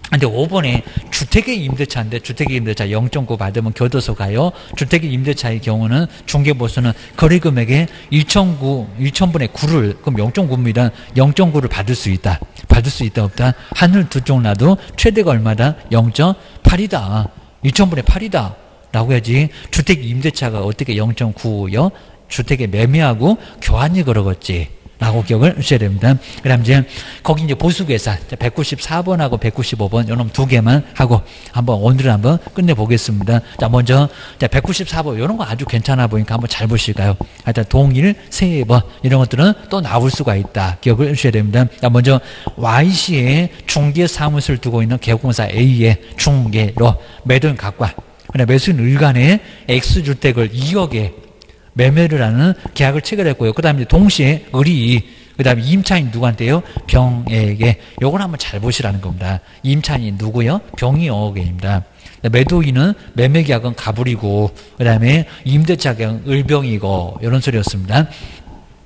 근데 5번에 주택의 임대차인데 주택의 임대차 0.9 받으면 교도소 가요. 주택의 임대차의 경우는 중개보수는 거래금액의 1,000분의 9를 그럼 0.9입니다. 0.9를 받을 수 있다. 받을 수 있다 없다. 하늘 두 쪽 놔도 최대가 얼마다? 0.8이다. 1,000분의 8이다. 라고 해야지. 주택 임대차가 어떻게 0.9요? 주택의 매매하고 교환이 그러겠지. 라고 기억을 하셔야 됩니다. 그 다음 이제, 거기 이제 보수계산, 194번하고 195번, 요놈 두 개만 하고, 오늘은 한번 끝내보겠습니다. 자, 먼저, 자, 194번, 요런 거 아주 괜찮아 보니까 한번 잘 보실까요? 하여튼, 동일, 세 번, 이런 것들은 또 나올 수가 있다. 기억을 하셔야 됩니다. 자, 먼저, Y시에 중개 사무소를 두고 있는 개업공사 A의 중개로 매도인 각과, 매수인 을간에 X주택을 2억에 매매를 하는 계약을 체결했고요. 그 다음에 동시에 을이, 그 다음에 임차인 누구한테요? 병에게. 요걸 한번 잘 보시라는 겁니다. 임차인이 누구요? 병이 5억입니다. 매도인은 매매계약은 가불이고, 그 다음에 임대차 계약은 을병이고, 이런 소리였습니다.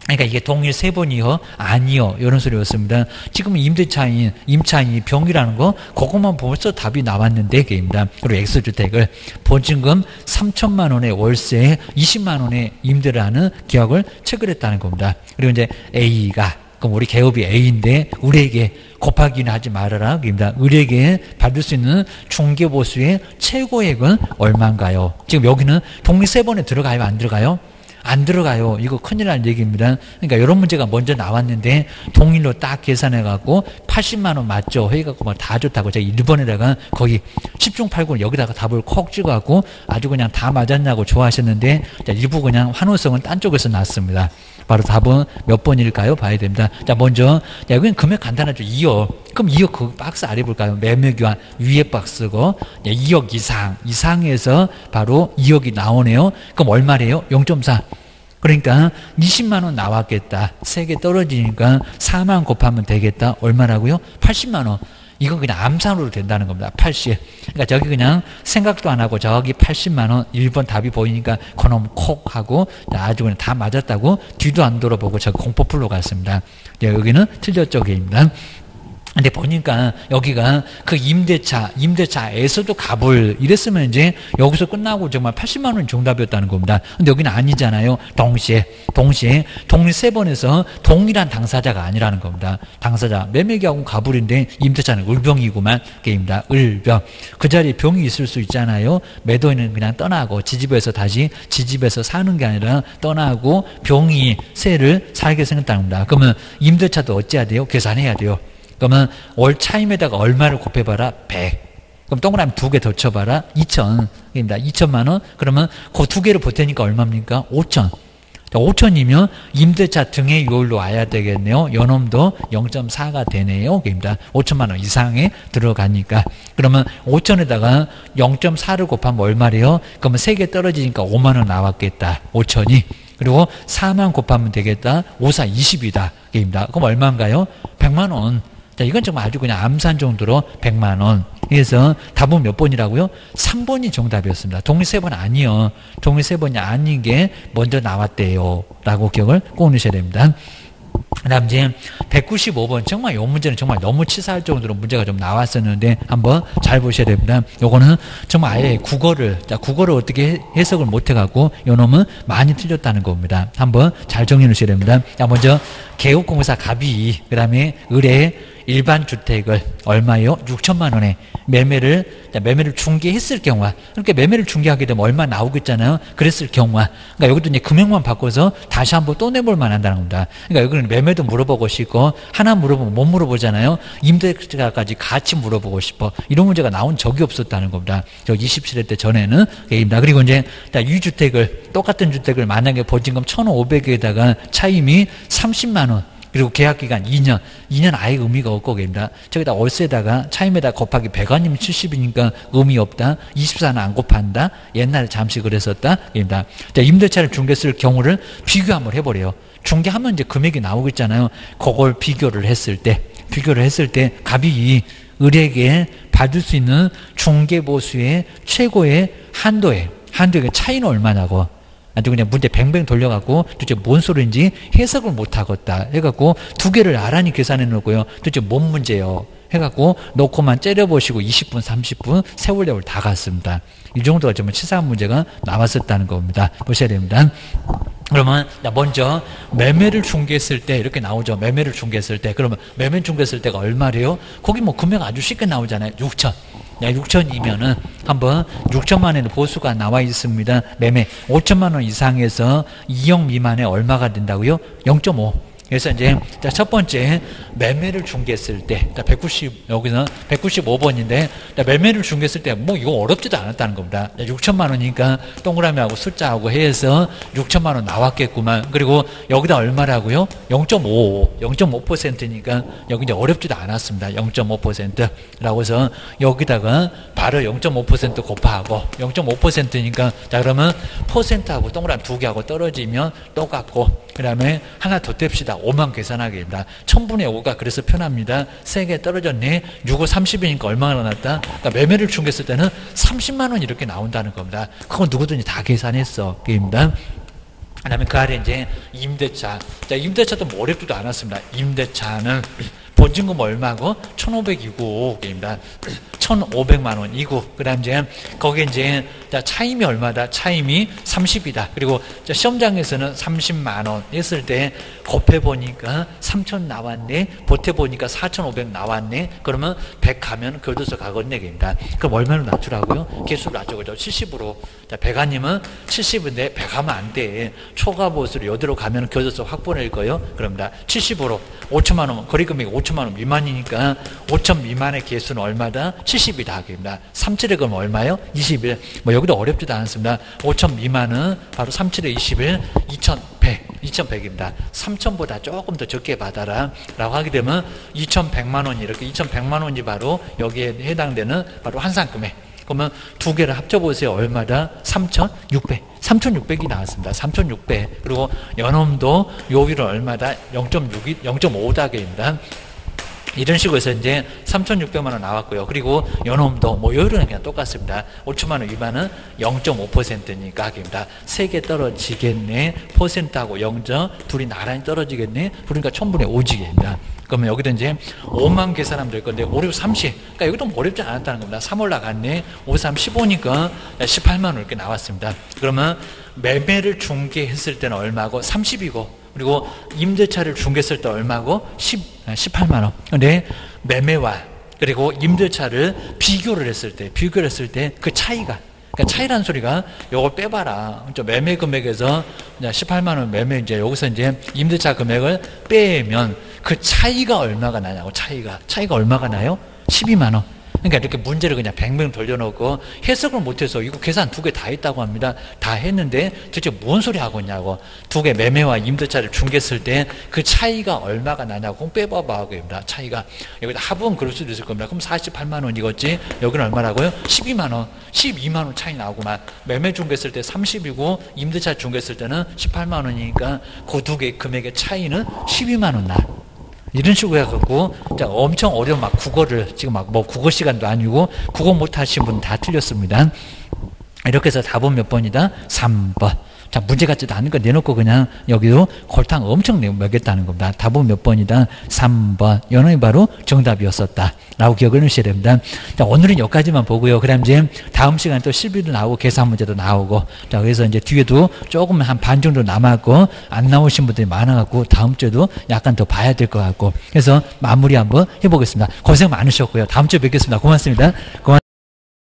그러니까 이게 동일 세 번이요? 아니요. 이런 소리였습니다. 지금 임차인이 병이라는 거, 그것만 벌써 답이 나왔는데, 게입니다. 그리고 X주택을 보증금 3천만 원의 월세에 20만 원의 임대를 하는 계약을 체결했다는 겁니다. 그리고 이제 A가, 그럼 우리 개업이 A인데, 우리에게 곱하기는 하지 말아라. 그입니다. 우리에게 받을 수 있는 중개보수의 최고액은 얼마인가요? 지금 여기는 동일 세 번에 들어가요? 안 들어가요? 안 들어가요. 이거 큰일 날 얘기입니다. 그러니까 이런 문제가 먼저 나왔는데 동일로 딱 계산해갖고 80만 원 맞죠? 해갖고 뭐 다 좋다고 제가 1번에다가 거의 10중 8구 여기다가 답을 콕 찍어갖고 아주 그냥 다 맞았냐고 좋아하셨는데 자, 일부 그냥 환호성은 딴 쪽에서 났습니다. 바로 답은 몇 번일까요? 봐야 됩니다. 자, 먼저 자, 여기는 금액 간단하죠. 2억. 그럼 2억 그 박스 아래 볼까요? 매매교환 위에 박스고 2억 이상에서 바로 2억이 나오네요. 그럼 얼마래요? 0.4. 그러니까 20만 원 나왔겠다. 3개 떨어지니까 4만 곱하면 되겠다. 얼마라고요? 80만 원. 이건 그냥 암산으로 된다는 겁니다. 80. 그러니까 저기 그냥 생각도 안 하고 저기 80만 원 1번 답이 보이니까 그놈 콕 하고 아주 그냥 다 맞았다고 뒤도 안 돌아보고 저기 공포풀로 갔습니다. 여기는 틀렸죠. 게임입니다. 근데 보니까 여기가 그 임대차에서도 가불 이랬으면 이제 여기서 끝나고 정말 80만 원 정답이었다는 겁니다. 근데 여기는 아니잖아요. 동시에 동일 세 번에서 동일한 당사자가 아니라는 겁니다. 당사자 매매계약은 가불인데 임대차는 을병이구만. 게임입니다. 을병. 그 자리에 병이 있을 수 있잖아요. 매도인은 그냥 떠나고 지집에서 다시 지집에서 사는 게 아니라 떠나고 병이 세를 살게 생겼다는 겁니다. 그러면 임대차도 어찌해야 돼요? 계산해야 돼요. 그러면 월 차임에다가 얼마를 곱해봐라? 100. 그럼 동그라미 2개 더 쳐봐라? 2,000입니다. 2천만 원. 그러면 그 2개를 보태니까 얼마입니까? 5,000. 5,000이면 임대차 등의 요율로 와야 되겠네요. 요놈도 0.4가 되네요. 입니다. 5천만 원 이상에 들어가니까. 그러면 5,000에다가 0.4를 곱하면 얼마래요? 그러면 3개 떨어지니까 5만 원 나왔겠다. 5,000이. 그리고 4만 곱하면 되겠다. 5, 4, 20이다. 입니다. 그럼 얼마인가요? 100만 원. 자, 이건 정말 아주 그냥 암산 정도로 100만 원. 그래서 답은 몇 번이라고요? 3번이 정답이었습니다. 동일 세 번 아니요. 동일 세 번이 아닌 게 먼저 나왔대요. 라고 기억을 꼭 넣으셔야 됩니다. 그 다음 이제 195번 정말 이 문제는 정말 너무 치사할 정도로 문제가 좀 나왔었는데 한번 잘 보셔야 됩니다. 요거는 정말 아예 국어를 어떻게 해석을 못 해갖고 요 놈은 많이 틀렸다는 겁니다. 한번 잘 정리해 놓으셔야 됩니다. 자, 먼저 개업공사 갑이 그 다음에 을에 일반 주택을 얼마요? 6천만 원에 매매를 중개했을 경우와, 그러니까 매매를 중개하게 되면 얼마 나오겠잖아요. 그랬을 경우와, 그러니까 여기도 이제 금액만 바꿔서 다시 한번 또 내볼 만한다는 겁니다. 그러니까 여기는 매매도 물어보고 싶고, 하나 물어보면 못 물어보잖아요. 임대차까지 같이 물어보고 싶어. 이런 문제가 나온 적이 없었다는 겁니다. 저 27회 때 전에는. 그리고 이제 똑같은 주택을 만약에 보증금 1,500에다가 차임이 30만 원, 그리고 계약기간 2년 아예 의미가 없고, 저기다 월세다가 차임에다 곱하기 100 아니면 70이니까 의미 없다. 24는 안 곱한다. 옛날에 잠시 그랬었다. 자, 임대차를 중개했을 경우를 비교 한번 해보래요. 중개하면 이제 금액이 나오겠잖아요. 그걸 비교를 했을 때 갑이 을에게 받을 수 있는 중개보수의 최고의 한도의 차이는 얼마냐고. 아주 그냥 문제 뱅뱅 돌려갖고 도대체 뭔 소리인지 해석을 못하겠다 해갖고 두 개를 나란히 계산해 놓고요. 도대체 뭔 문제요 해갖고 놓고만 째려보시고 20분 30분 세월여울 다 갔습니다. 이 정도가 정말 치사한 문제가 나왔었다는 겁니다. 보셔야 됩니다. 그러면 먼저 매매를 중개했을 때 이렇게 나오죠. 매매를 중개했을 때. 그러면 매매 중개했을 때가 얼마래요? 거기 뭐 금액 아주 쉽게 나오잖아요. 6천. 6천이면은 한번 6천만 원의 보수가 나와 있습니다. 매매 5천만 원 이상에서 2억 미만에 얼마가 된다고요? 0.5. 그래서 이제 첫 번째 매매를 중개했을 때, 여기서 195번인데 매매를 중개했을 때 뭐 이거 어렵지도 않았다는 겁니다. 6천만 원이니까 동그라미하고 숫자하고 해서 6천만 원 나왔겠구만. 그리고 여기다 얼마라고요? 0.5%니까 여기 이제 어렵지도 않았습니다. 0.5%라고 해서 여기다가 바로 0.5% 곱하고 0.5%니까 자 그러면 퍼센트하고 동그라미 두 개하고 떨어지면 똑같고, 그 다음에 하나 더 뗍시다. 5만 계산하게 됩니다. 1000분의 5가 그래서 편합니다. 3개 떨어졌네. 6호 30이니까 얼마나 났다? 그러니까 매매를 중개했을 때는 30만 원 이렇게 나온다는 겁니다. 그건 누구든지 다 계산했어. 그입니다. 그 다음에 그 아래 이제 임대차. 자, 임대차도 뭐 어렵지도 않았습니다. 임대차는 보증금 얼마고? 1,500이고, 입니다. 1,500만 원이고, 그 다음 이제, 거기에 이제, 차임이 얼마다? 차임이 30이다. 그리고 시험장에서는 30만 원 했을 때, 곱해보니까 3,000 나왔네, 보태보니까 4,500 나왔네, 그러면 100 가면 교도소 가겠네, 입니다. 그럼 얼마로 낮추라고요? 개수를 낮추죠. 70으로. 자, 백아님은 70인데 100 하면 안 돼. 초과보수로 여기로 가면 교도소 확보낼 거예요. 그럽니다. 70으로. 5천만 원, 거리금액이 5천만 원 미만이니까 5천 미만의 개수는 얼마다? 70이다 하겠습니다. 3,7에 그럼 얼마요? 21. 뭐 여기도 어렵지도 않습니다. 5천 미만은 바로 3,7에 21, 2,100. 2,100입니다. 3,000보다 조금 더 적게 받아라 라고 하게 되면 2,100만 원이 이렇게 2,100만 원이 바로 여기에 해당되는 바로 환산금액. 그러면 두 개를 합쳐보세요. 얼마다? 3,600. 3,600이 나왔습니다. 3,600. 그리고 연홈도 요일은 얼마다? 0.5다개입니다. 이런 식으로 해서 이제 3,600만 원 나왔고요. 그리고 연홈도 뭐 요일은 그냥 똑같습니다. 5천만 원 미만은 0.5%니까 하기입니다. 3개 떨어지겠네. 퍼센트하고 0. 둘이 나란히 떨어지겠네. 그러니까 1,000분의 5지겠습니다. 그러면 여기도 이제 5만 계산하면 될 건데 5, 6, 30. 그러니까 여기도 뭐 어렵지 않았다는 겁니다. 3 올라갔네. 5, 3, 15니까 18만 원 이렇게 나왔습니다. 그러면 매매를 중개했을 때는 얼마고? 30이고, 그리고 임대차를 중개했을 때 얼마고? 18만 원. 근데 매매와 그리고 임대차를 비교를 했을 때 그 차이가, 그러니까 차이라는 소리가 요걸 빼봐라. 매매 금액에서 18만 원 매매, 이제 여기서 이제 임대차 금액을 빼면 그 차이가 얼마가 나냐고. 차이가 얼마가 나요? 12만 원. 그러니까 이렇게 문제를 그냥 뱅뱅 돌려놓고 해석을 못해서 이거 계산 두 개 다 했다고 합니다. 다 했는데 도대체 뭔 소리 하고 있냐고. 두 개 매매와 임대차를 중개했을 때 그 차이가 얼마가 나냐고 빼봐봐 하고 입니다. 차이가 여기다 합은 그럴 수도 있을 겁니다. 그럼 48만 원이겠지. 여기는 얼마라고요? 12만 원, 12만 원 차이 나오구만. 매매 중개했을 때 30이고 임대차 중개했을 때는 18만 원이니까 그 두 개 금액의 차이는 12만 원 나. 이런 식으로 해갖고 엄청 어려운 막 국어를 지금 막 뭐 국어 시간도 아니고 국어 못하신 분 다 틀렸습니다. 이렇게 해서 답은 몇 번이다? 3번. 자, 문제 같지도 않은 거 내놓고 그냥 여기도 골탕 엄청 먹였다는 겁니다. 답은 몇 번이다? 3번. 연원이 바로 정답이었었다. 라고 기억을 해주셔야 됩니다. 자, 오늘은 여기까지만 보고요. 그다음 이제 다음 시간에 또 실비도 나오고 계산 문제도 나오고, 자, 그래서 이제 뒤에도 조금 한 반 정도 남았고, 안 나오신 분들이 많아갖고, 다음 주에도 약간 더 봐야 될 것 같고, 그래서 마무리 한번 해보겠습니다. 고생 많으셨고요. 다음 주에 뵙겠습니다. 고맙습니다. 고맙습니다.